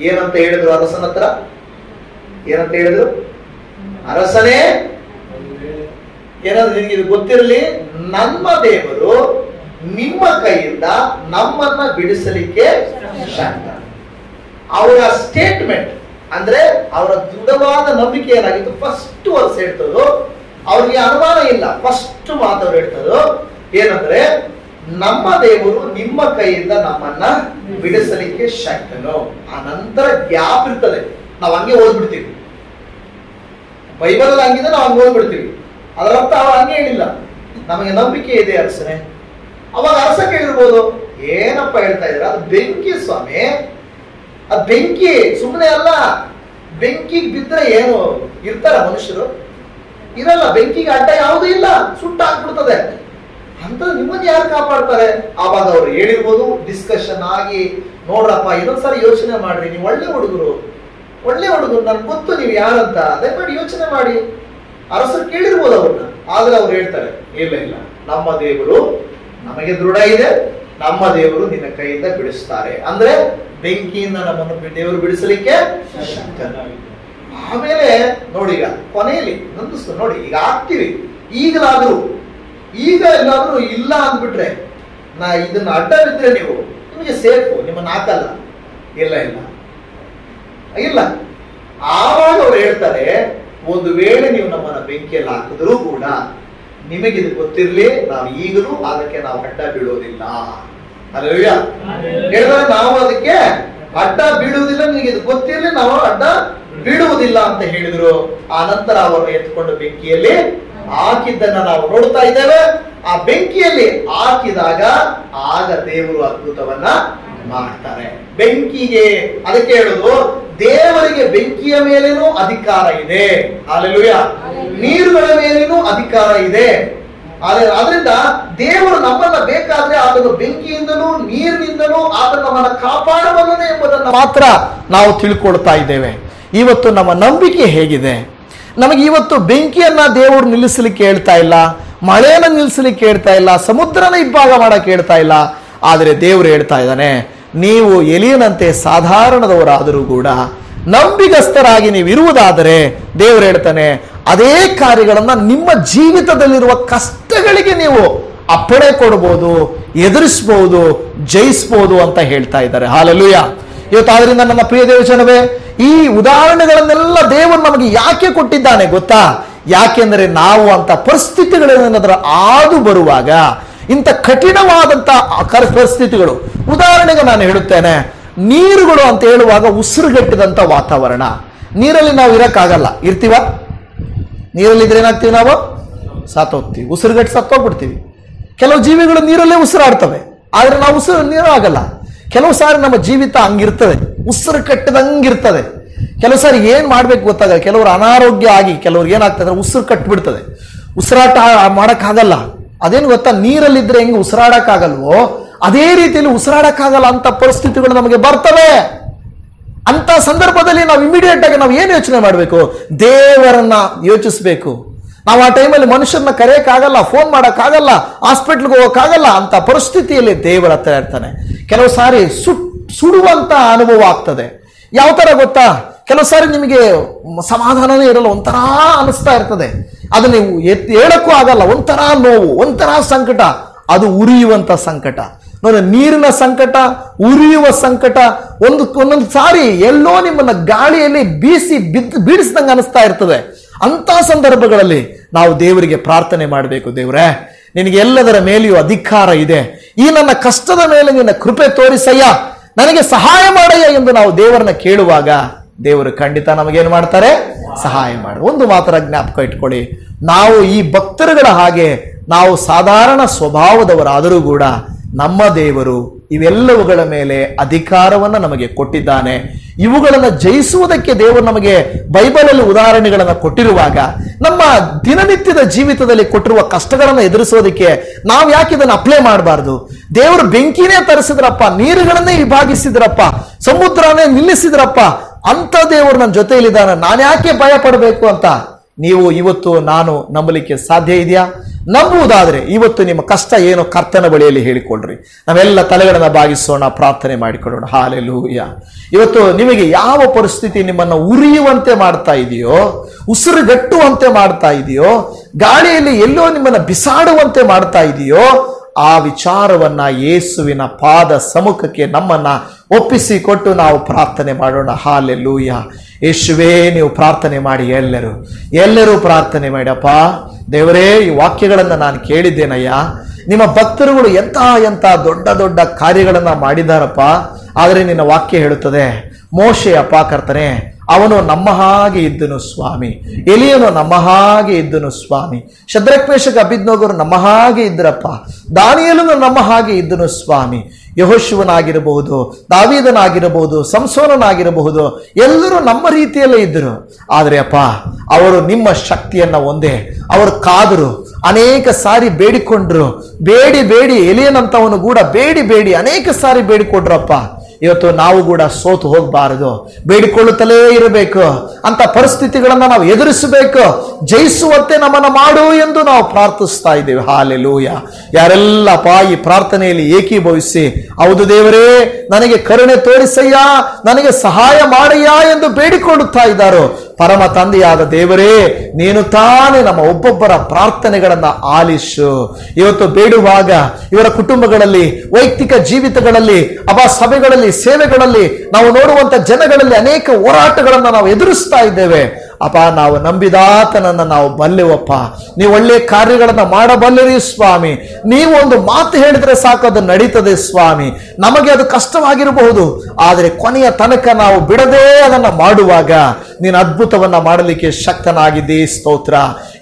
ಏನಂತ ಹೇಳಿದ್ರು ಅರಸನ ಹತ್ರ? ಏನಂತ ಹೇಳಿದ್ರು? ಅರಸನೇ, ಏನಾದ್ರು ನಿನಗೆ ಇದು ಗೊತ್ತಿರಲಿ, ನಮ್ಮ ದೇವರು ನಿಮ್ಮ ಕೈಯಿಂದ ನಮ್ಮನ್ನ ಬಿಡಿಸಲಿಕ್ಕೆ ಶಕ್ತ. ಅವರ ಸ್ಟೇಟ್ಮೆಂಟ್ ಅಂದ್ರೆ ಅವರ ದೃಢವಾದ ನಂಬಿಕೆ ಏನಾಗಿತ್ತು? ಫಸ್ಟ್ ವರ್ಷ ಹೇಳ್ತದ್ದು, ಅವ್ರಿಗೆ ಅನುಮಾನ ಇಲ್ಲ. ಫಸ್ಟ್ ಮಾತು ಅವ್ರು ಹೇಳ್ತದ್ದು ಏನಂದ್ರೆ, ನಮ್ಮ ದೇವರು ನಿಮ್ಮ ಕೈಯಿಂದ ನಮ್ಮನ್ನ ಬಿಡಿಸಲಿಕ್ಕೆ ಶಕ್ತನು. ಆ ನಂತರ ಗ್ಯಾಪ್ ಇರ್ತದೆ, ನಾವು ಹಂಗೆ ಓದ್ಬಿಡ್ತೀವಿ. ಬೈಬಲ್ ಹಂಗಿದೆ, ನಾವು ಹಂಗೆ ಓದ್ಬಿಡ್ತೀವಿ. ಅದರ ಅರ್ಥ ಅವ್ರು ಹಂಗೆ ಹೇಳಿಲ್ಲ, ನಮಗೆ ನಂಬಿಕೆ ಇದೆ ಅರಸನೆ. ಅವಾಗ ಅರಸ ಕೇಳಿರ್ಬೋದು, ಏನಪ್ಪ ಹೇಳ್ತಾ ಇದ್ರ? ಅದು ಬೆಂಕಿ ಸ್ವಾಮಿ, ಅದು ಬೆಂಕಿ, ಸುಮ್ಮನೆ ಅಲ್ಲ. ಬೆಂಕಿಗೆ ಬಿದ್ದರೆ ಏನು ಇರ್ತಾರ ಮನುಷ್ಯರು? ಇರಲ್ಲ. ಬೆಂಕಿಗೆ ಅಡ್ಡ ಯಾವುದೂ ಇಲ್ಲ, ಸುಟ್ಟಾಕ್ಬಿಡ್ತದೆ. ಅಂತ ನಿಮ್ಮನ್ನ ಯಾರು ಕಾಪಾಡ್ತಾರೆ? ಆವಾಗ ಅವ್ರು ಹೇಳಿರ್ಬೋದು, ಡಿಸ್ಕಷನ್ ಆಗಿ, ನೋಡ್ರಪ್ಪ ಇನ್ನೊಂದ್ಸರಿ ಯೋಚನೆ ಮಾಡ್ರಿ, ನೀವು ಒಳ್ಳೆ ಹುಡುಗರು ನನ್ಗೆ ಗೊತ್ತು ನೀವು ಯಾರಂತ, ದಯಮಾಡಿ ಯೋಚನೆ ಮಾಡಿ. ಅರಸರು ಕೇಳಿರ್ಬೋದು ಅವ್ರನ್ನ. ಆದ್ರೆ ಅವ್ರು ಹೇಳ್ತಾರೆ, ಇಲ್ಲ, ನಮ್ಮ ದೇವರು ನಮಗೆ ದೃಢ ಇದೆ, ನಮ್ಮ ದೇವರು ನಿನ್ನ ಕೈಯಿಂದ ಬಿಡಿಸ್ತಾರೆ. ಅಂದ್ರೆ ಬೆಂಕಿಯಿಂದ ನಮ್ಮನ್ನು ದೇವರು ಬಿಡಿಸಲಿಕ್ಕೆ. ಆಮೇಲೆ ನೋಡಿ, ಈಗ ಕೊನೆಯಲ್ಲಿ ನಂದಿಸ್ತು ನೋಡಿ, ಈಗ ಆಗ್ತೀವಿ. ಈಗ ಎಲ್ಲಾದ್ರೂ ಇಲ್ಲ ಅಂದ್ಬಿಟ್ರೆ, ಇದನ್ನ ಅಡ್ಡ ಬಿದ್ರೆ ನೀವು, ನಿಮಗೆ ಸೇಫು, ನಿಮ್ಮನ್ನ ಹಾಕಲ್ಲ. ಇಲ್ಲ. ಆವಾಗ ಅವ್ರು ಹೇಳ್ತಾರೆ, ಒಂದು ವೇಳೆ ನೀವು ನಮ್ಮನ್ನ ಬೆಂಕಿಯಲ್ಲಿ ಹಾಕಿದ್ರೂ ಕೂಡ ನಿಮಗಿದು ಗೊತ್ತಿರ್ಲಿ, ನಾವು ಈಗಲೂ ಅದಕ್ಕೆ ನಾವು ಅಡ್ಡ ಬೀಳೋದಿಲ್ಲ. ಅಲ್ಲವ್ಯ ಹೇಳಿದ್ರೆ, ನಾವು ಅದಕ್ಕೆ ಅಡ್ಡ ಬೀಳುವುದಿಲ್ಲ, ನಿಮಗೆ ಇದು ಗೊತ್ತಿರ್ಲಿ, ನಾವು ಅಡ್ಡ ಬೀಳುವುದಿಲ್ಲ ಅಂತ ಹೇಳಿದ್ರು. ಆ ನಂತರ ಅವರು ಎತ್ಕೊಂಡು ಬೆಂಕಿಯಲ್ಲಿ ಹಾಕಿದ್ದನ್ನ ನಾವು ನೋಡ್ತಾ ಇದ್ದೇವೆ. ಆ ಬೆಂಕಿಯಲ್ಲಿ ಹಾಕಿದಾಗ ಆಗ ದೇವರು ಅದ್ಭುತವನ್ನ ಮಾಡ್ತಾರೆ. ಬೆಂಕಿಗೆ, ಅದಕ್ಕೆ ಹೇಳುದು, ದೇವರಿಗೆ ಬೆಂಕಿಯ ಮೇಲೇನೂ ಅಧಿಕಾರ ಇದೆ. ಹಲ್ಲೆಲೂಯ. ನೀರುಗಳ ಮೇಲೇನೂ ಅಧಿಕಾರ ಇದೆ. ಆದ್ರಿಂದ ದೇವರು ನಮ್ಮನ್ನ ಬೇಕಾದ್ರೆ ಆತನು ಬೆಂಕಿಯಿಂದಲೂ ನೀರಿನಿಂದಲೂ ಆತನು ನಮ್ಮನ್ನ ಕಾಪಾಡಬಲ್ಲನೆ ಎಂಬುದನ್ನು ಮಾತ್ರ ನಾವು ತಿಳ್ಕೊಳ್ತಾ ಇದ್ದೇವೆ. ಇವತ್ತು ನಮ್ಮ ನಂಬಿಕೆ ಹೇಗಿದೆ? ನಮಗೆ ಇವತ್ತು ಬೆಂಕಿಯನ್ನ ದೇವರು ನಿಲ್ಲಿಸಲಿಕ್ಕೆ ಹೇಳ್ತಾ ಇಲ್ಲ, ಮಳೆಯನ್ನ ನಿಲ್ಲಿಸಲಿಕ್ಕೆ ಹೇಳ್ತಾ ಇಲ್ಲ, ಸಮುದ್ರನ ಇಬ್ಬಾಗ ಮಾಡಕ್ಕೆ ಹೇಳ್ತಾ ಇಲ್ಲ. ಆದರೆ ದೇವರು ಹೇಳ್ತಾ ಇದ್ದಾನೆ, ನೀವು ಎಲಿಯನಂತೆ ಸಾಧಾರಣದವರಾದರೂ ಕೂಡ ನಂಬಿಗಸ್ತರಾಗಿ ನೀವು ಇರುವುದಾದರೆ, ದೇವರು ಹೇಳ್ತಾನೆ, ಅದೇ ಕಾರ್ಯಗಳನ್ನ ನಿಮ್ಮ ಜೀವಿತದಲ್ಲಿರುವ ಕಷ್ಟಗಳಿಗೆ ನೀವು ಅಪ್ಪಣೆ ಕೊಡಬಹುದು, ಎದುರಿಸಬಹುದು, ಜಯಿಸಬಹುದು ಅಂತ ಹೇಳ್ತಾ ಇದ್ದಾರೆ. ಹಾಲೆಲೂಯ. ಇವತ್ತು ಆದ್ರಿಂದ ನನ್ನ ಪ್ರಿಯ ದೇವಜನವೇ, ಈ ಉದಾಹರಣೆಗಳನ್ನೆಲ್ಲ ದೇವರು ನಮಗೆ ಯಾಕೆ ಕೊಟ್ಟಿದ್ದಾನೆ ಗೊತ್ತಾ? ಯಾಕೆಂದರೆ ನಾವು ಅಂತ ಪರಿಸ್ಥಿತಿಗಳೇನಾದ್ರೂ ಆದು ಬರುವಾಗ, ಇಂಥ ಕಠಿಣವಾದಂತ ಪರಿಸ್ಥಿತಿಗಳು, ಉದಾಹರಣೆಗೆ ನಾನು ಹೇಳುತ್ತೇನೆ, ನೀರುಗಳು ಅಂತ ಹೇಳುವಾಗ ಉಸಿರುಗಟ್ಟಿದಂತ ವಾತಾವರಣ. ನೀರಲ್ಲಿ ನಾವು ಇರಕ್ಕಾಗಲ್ಲ. ಇರ್ತೀವ? ನೀರಲ್ಲಿದ್ರೆ ಏನಾಗ್ತೀವಿ? ನಾವು ಸತ್ತೋಗ್ತೀವಿ, ಉಸಿರುಗಟ್ಟಿ ಸತ್ತೋಗ್ಬಿಡ್ತೀವಿ. ಕೆಲವು ಜೀವಿಗಳು ನೀರಲ್ಲೇ ಉಸಿರಾಡ್ತವೆ, ಆದ್ರೆ ನಾವು ನೀರು ಆಗಲ್ಲ. ಕೆಲವು ಸಾರಿ ನಮ್ಮ ಜೀವಿತ ಹಂಗಿರ್ತದೆ, ಉಸಿರು ಕಟ್ಟದಂಗಿರ್ತದೆ. ಕೆಲವು ಸಾರಿ ಏನ್ ಮಾಡ್ಬೇಕು ಗೊತ್ತಾಗಲ್ಲ. ಕೆಲವರು ಅನಾರೋಗ್ಯ ಆಗಿ ಕೆಲವ್ರಿಗೆ ಏನಾಗ್ತದೆ, ಉಸಿರು ಕಟ್ಬಿಡ್ತದೆ, ಉಸಿರಾಟ ಮಾಡಕ್ಕಾಗಲ್ಲ. ಅದೇನು ಗೊತ್ತಾ, ನೀರಲ್ಲಿದ್ರೆ ಹೆಂಗೆ ಉಸಿರಾಡಕ್ಕಾಗಲ್ವೋ ಅದೇ ರೀತಿಯಲ್ಲಿ ಉಸಿರಾಡಕ್ಕಾಗಲ್ಲ ಅಂತ ಪರಿಸ್ಥಿತಿಗಳು ನಮಗೆ ಬರ್ತವೆ. ಅಂತ ಸಂದರ್ಭದಲ್ಲಿ ನಾವು ಇಮಿಡಿಯೇಟ್ ಆಗಿ ನಾವು ಏನು ಯೋಚನೆ ಮಾಡಬೇಕು? ದೇವರನ್ನ ಯೋಚಿಸ್ಬೇಕು. ನಾವು ಆ ಟೈಮಲ್ಲಿ ಮನುಷ್ಯರನ್ನ ಕರೆಯಕ್ಕಾಗಲ್ಲ, ಫೋನ್ ಮಾಡೋಕ್ಕಾಗಲ್ಲ, ಹಾಸ್ಪಿಟ್ಲ್ಗೆ ಹೋಗೋಕ್ಕಾಗಲ್ಲ. ಅಂತ ಪರಿಸ್ಥಿತಿಯಲ್ಲಿ ದೇವರ ಹತ್ರ ಇರ್ತಾನೆ. ಕೆಲವು ಸಾರಿ ಸುಡುವಂತ ಅನುಭವ ಆಗ್ತದೆ. ಯಾವ ತರ ಗೊತ್ತಾ? ಕೆಲವು ಸಾರಿ ನಿಮಗೆ ಸಮಾಧಾನನೇ ಇರಲ್ಲ, ಒಂಥರ ಅನಿಸ್ತಾ ಇರ್ತದೆ. ಅದು ನೀವು ಹೇಳಕ್ಕೂ ಆಗಲ್ಲ, ಒಂಥರ ನೋವು, ಒಂಥರ ಸಂಕಟ. ಅದು ಉರಿಯುವಂತ ಸಂಕಟ ನೋಡಿ. ನೀರಿನ ಸಂಕಟ, ಉರಿಯುವ ಸಂಕಟ. ಒಂದೊಂದು ಸಾರಿ ಎಲ್ಲೋ ನಿಮ್ಮನ್ನ ಗಾಳಿಯಲ್ಲಿ ಬೀಡಿಸಿದಂಗೆ ಅನಿಸ್ತಾ ಇರ್ತದೆ. ಅಂತ ಸಂದರ್ಭಗಳಲ್ಲಿ ನಾವು ದೇವರಿಗೆ ಪ್ರಾರ್ಥನೆ ಮಾಡಬೇಕು. ದೇವರೇ, ನಿನಗೆ ಎಲ್ಲದರ ಮೇಲೆಯೂ ಅಧಿಕಾರ ಇದೆ. ಈ ನನ್ನ ಕಷ್ಟದ ಮೇಲೆ ನಿನ್ನ ಕೃಪೆ ತೋರಿಸಯ್ಯ, ನನಗೆ ಸಹಾಯ ಮಾಡಯ್ಯ ಎಂದು ನಾವು ದೇವರನ್ನ ಕೇಳುವಾಗ ದೇವರು ಖಂಡಿತ ನಮಗೇನು ಮಾಡ್ತಾರೆ? ಸಹಾಯ ಮಾಡಿ. ಒಂದು ಮಾತ್ರ ಜ್ಞಾಪಕ ಇಟ್ಕೊಳ್ಳಿ, ನಾವು ಈ ಭಕ್ತರುಗಳ ಹಾಗೆ ನಾವು ಸಾಧಾರಣ ಸ್ವಭಾವದವರಾದರೂ ಕೂಡ ನಮ್ಮ ದೇವರು ಇವೆಲ್ಲವುಗಳ ಮೇಲೆ ಅಧಿಕಾರವನ್ನು ನಮಗೆ ಕೊಟ್ಟಿದ್ದಾನೆ. ಇವುಗಳನ್ನು ಜಯಿಸುವುದಕ್ಕೆ ದೇವರು ನಮಗೆ ಬೈಬಲಲ್ಲಿ ಉದಾಹರಣೆಗಳನ್ನು ಕೊಟ್ಟಿರುವಾಗ, ನಮ್ಮ ದಿನನಿತ್ಯದ ಜೀವಿತದಲ್ಲಿ ಕೊಟ್ಟಿರುವ ಕಷ್ಟಗಳನ್ನು ಎದುರಿಸೋದಕ್ಕೆ ನಾವು ಯಾಕೆ ಇದನ್ನು ಅಪ್ಲೈ ಮಾಡಬಾರ್ದು? ದೇವರು ಬೆಂಕಿನೇ ತರಿಸಿದ್ರಪ್ಪ, ನೀರುಗಳನ್ನೇ ವಿಭಾಗಿಸಿದ್ರಪ್ಪ, ಸಮುದ್ರನೇ ನಿಲ್ಲಿಸಿದ್ರಪ್ಪ, ಅಂತ ದೇವರು ನನ್ನ ಜೊತೆಯಲ್ಲಿದ್ದಾನೆ, ನಾನು ಯಾಕೆ ಭಯ ಪಡಬೇಕು ಅಂತ ನೀವು ಇವತ್ತು ನಾನು ನಂಬಲಿಕ್ಕೆ ಸಾಧ್ಯ ಇದೆಯಾ? ನಂಬುವುದಾದ್ರೆ ಇವತ್ತು ನಿಮ್ಮ ಕಷ್ಟ ಏನು ಕರ್ತನ ಬಳಿಯಲ್ಲಿ ಹೇಳಿಕೊಳ್ಳ್ರಿ. ನಾವೆಲ್ಲ ತಲೆಗಳನ್ನು ಬಾಗಿಸೋಣ, ಪ್ರಾರ್ಥನೆ ಮಾಡಿಕೊಳ್ಳೋಣ. ಹಾಲೆಲೂಯ. ಇವತ್ತು ನಿಮಗೆ ಯಾವ ಪರಿಸ್ಥಿತಿ ನಿಮ್ಮನ್ನು ಉರಿಯುವಂತೆ ಮಾಡ್ತಾ ಇದೆಯೋ, ಉಸಿರುಗಟ್ಟುವಂತೆ ಮಾಡ್ತಾ ಇದೆಯೋ, ಗಾಳಿಯಲ್ಲಿ ಎಲ್ಲೋ ನಿಮ್ಮನ್ನು ಬಿಸಾಡುವಂತೆ ಮಾಡ್ತಾ ಇದೆಯೋ, ಆ ವಿಚಾರವನ್ನ ಯೇಸುವಿನ ಪಾದ ಸಮ್ಮುಖಕ್ಕೆ ನಮ್ಮನ್ನ ಒಪ್ಪಿಸಿಕೊಟ್ಟು ನಾವು ಪ್ರಾರ್ಥನೆ ಮಾಡೋಣ. ಹಾಲೆಲೂಯ. ಯೇಸುವೇ, ನೀವು ಪ್ರಾರ್ಥನೆ ಮಾಡಿ, ಎಲ್ಲರೂ ಪ್ರಾರ್ಥನೆ ಮಾಡಿಯಪ್ಪ. ದೇವರೇ, ಈ ವಾಕ್ಯಗಳನ್ನು ನಾನು ಕೇಳಿದ್ದೇನಯ್ಯ. ನಿಮ್ಮ ಭಕ್ತರುಗಳು ಎಂಥ ದೊಡ್ಡ ದೊಡ್ಡ ಕಾರ್ಯಗಳನ್ನ ಮಾಡಿದಾರಪ್ಪ. ಆದರೆ ನಿನ್ನ ವಾಕ್ಯ ಹೇಳುತ್ತದೆ, ಮೋಶೆಯಪ್ಪ ಕರ್ತನೆ, ಅವನು ನಮ್ಮ ಹಾಗೆ ಇದ್ದನು ಸ್ವಾಮಿ. ಎಲಿಯನು ನಮ್ಮ ಹಾಗೆ ಇದ್ದನು ಸ್ವಾಮಿ. ಶದ್ರಕ್ ಮೇಷಕ್ ಅಬೇದ್ನೆಗೋರು ನಮ್ಮ ಹಾಗೆ ಇದ್ದರಪ್ಪ. ದಾನಿಯೇಲನು ನಮ್ಮ ಹಾಗೆ ಇದ್ದನು ಸ್ವಾಮಿ. ಯೆಹೋಶುವನಾಗಿರಬಹುದು, ದಾವೀದನಾಗಿರಬಹುದು, ಸಂಸೋನನಾಗಿರಬಹುದು, ಎಲ್ಲರೂ ನಮ್ಮ ರೀತಿಯಲ್ಲೇ ಇದ್ದರು. ಆದರೆ ಅಪ್ಪ, ಅವರು ನಿಮ್ಮ ಶಕ್ತಿಯನ್ನ ಒಂದೇ ಅವರು ಕಾದರು. ಅನೇಕ ಸಾರಿ ಬೇಡಿಕೊಂಡ್ರು. ಬೇಡಿ ಎಲಿಯನಂತವನು ಕೂಡ ಬೇಡಿ ಅನೇಕ ಸಾರಿ ಬೇಡಿಕೊಂಡ್ರಪ್ಪ. ಇವತ್ತು ನಾವು ಕೂಡ ಸೋತು ಹೋಗಬಾರದು, ಬೇಡಿಕೊಳ್ಳುತ್ತಲೇ ಇರಬೇಕು. ಅಂತ ಪರಿಸ್ಥಿತಿಗಳನ್ನ ನಾವು ಎದುರಿಸಬೇಕು. ಜಯಿಸುವಂತೆ ನಮ್ಮನ್ನ ಮಾಡು ಎಂದು ನಾವು ಪ್ರಾರ್ಥಿಸ್ತಾ ಇದ್ದೇವೆ. ಹಾಲೆಲೂಯ. ಯಾರೆಲ್ಲಪ್ಪ ಈ ಪ್ರಾರ್ಥನೆಯಲ್ಲಿ ಏಕೀಭವಿಸಿ, ಹೌದು ದೇವರೇ, ನನಗೆ ಕರುಣೆ ತೋರಿಸಯ್ಯ, ನನಗೆ ಸಹಾಯ ಮಾಡಯ್ಯ ಎಂದು ಬೇಡಿಕೊಳ್ಳುತ್ತಾ ಇದ್ದಾರೋ, ಪರಮ ತಂದೆಯಾದ ದೇವರೇ, ನೀನು ತಾನೇ ನಮ್ಮ ಒಬ್ಬೊಬ್ಬರ ಪ್ರಾರ್ಥನೆಗಳನ್ನ ಆಲಿಸು. ಇವತ್ತು ಬೇಡುವಾಗ ಇವರ ಕುಟುಂಬಗಳಲ್ಲಿ, ವೈಯಕ್ತಿಕ ಜೀವಿತಗಳಲ್ಲಿ, ಸಭೆಗಳಲ್ಲಿ, ಸೇವೆಗಳಲ್ಲಿ, ನಾವು ನೋಡುವಂತ ಜನಗಳಲ್ಲಿ ಅನೇಕ ಹೋರಾಟಗಳನ್ನ ನಾವು ಎದುರಿಸ್ತಾ ಇದ್ದೇವೆ. ಅಪ್ಪ, ನಾವು ನಂಬಿದಾತನನ್ನ ನಾವು ಬಲ್ಲೆವಪ್ಪ. ನೀವು ಒಳ್ಳೆ ಕಾರ್ಯಗಳನ್ನ ಮಾಡಬಲ್ಲಿರಿ ಸ್ವಾಮಿ. ನೀವು ಒಂದು ಮಾತು ಹೇಳಿದ್ರೆ ಸಾಕು, ಅದು ನಡೀತದೆ ಸ್ವಾಮಿ. ನಮಗೆ ಅದು ಕಷ್ಟವಾಗಿರಬಹುದು, ಆದರೆ ಕೊನೆಯ ತನಕ ನಾವು ಬಿಡದೆ ಅದನ್ನ ಮಾಡುವಾಗ ನೀನು ಅದ್ಭುತವನ್ನ ಮಾಡಲಿಕ್ಕೆ ಶಕ್ತನಾಗಿದ್ದೀ. ಸ್ತೋತ್ರ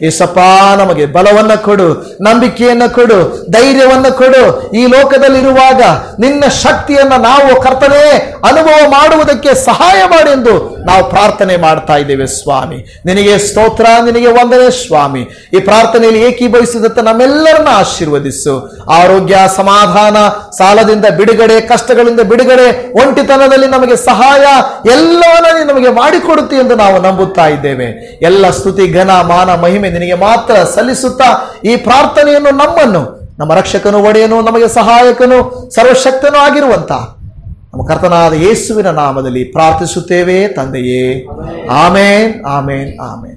ಏಸಪ್ಪ. ನಮಗೆ ಬಲವನ್ನ ಕೊಡು, ನಂಬಿಕೆಯನ್ನ ಕೊಡು, ಧೈರ್ಯವನ್ನ ಕೊಡು. ಈ ಲೋಕದಲ್ಲಿರುವಾಗ ನಿನ್ನ ಶಕ್ತಿಯನ್ನ ನಾವು ಕರ್ತನೇ ಅನುಭವ ಮಾಡುವುದಕ್ಕೆ ಸಹಾಯ ಮಾಡಿ ಎಂದು ನಾವು ಪ್ರಾರ್ಥನೆ ಮಾಡ್ತಾ ಇದ್ದೇವೆ ಸ್ವಾಮಿ. ನಿನಗೆ ಸ್ತೋತ್ರ, ನಿನಗೆ ವಂದನೆ ಸ್ವಾಮಿ. ಈ ಪ್ರಾರ್ಥನೆಯಲ್ಲಿ ಏಕೀಭವಿಸಿದಂತೆ ನಮ್ಮೆಲ್ಲರನ್ನ ಆಶೀರ್ವದಿಸು. ಆರೋಗ್ಯ, ಸಮಾಧಾನ, ಸಾಲದಿಂದ ಬಿಡುಗಡೆ, ಕಷ್ಟಗಳಿಂದ ಬಿಡುಗಡೆ, ಒಂಟಿತನದಲ್ಲಿ ನಮಗೆ ಸಹಾಯ, ಎಲ್ಲವನ್ನ ನೀನು ನಮಗೆ ಮಾಡಿಕೊಡುತ್ತಿ ಎಂದು ನಾವು ನಂಬುತ್ತಾ ಇದ್ದೇವೆ. ಎಲ್ಲ ಸ್ತುತಿ, ಘನ, ಮಾನ, ಮಹಿಮೆ ನಿನಗೆ ಮಾತ್ರ ಸಲ್ಲಿಸುತ್ತಾ ಈ ಪ್ರಾರ್ಥನೆಯನ್ನು ನಮ್ಮನ್ನು, ನಮ್ಮ ರಕ್ಷಕನು, ಒಡೆಯನು, ನಮಗೆ ಸಹಾಯಕನು, ಸರ್ವಶಕ್ತನೂ ಆಗಿರುವಂತ ನಮ್ಮ ಕರ್ತನಾದ ಯೇಸುವಿನ ನಾಮದಲ್ಲಿ ಪ್ರಾರ್ಥಿಸುತ್ತೇವೆ ತಂದೆಯೇ. ಆಮೇನ್, ಆಮೇನ್, ಆಮೇನ್.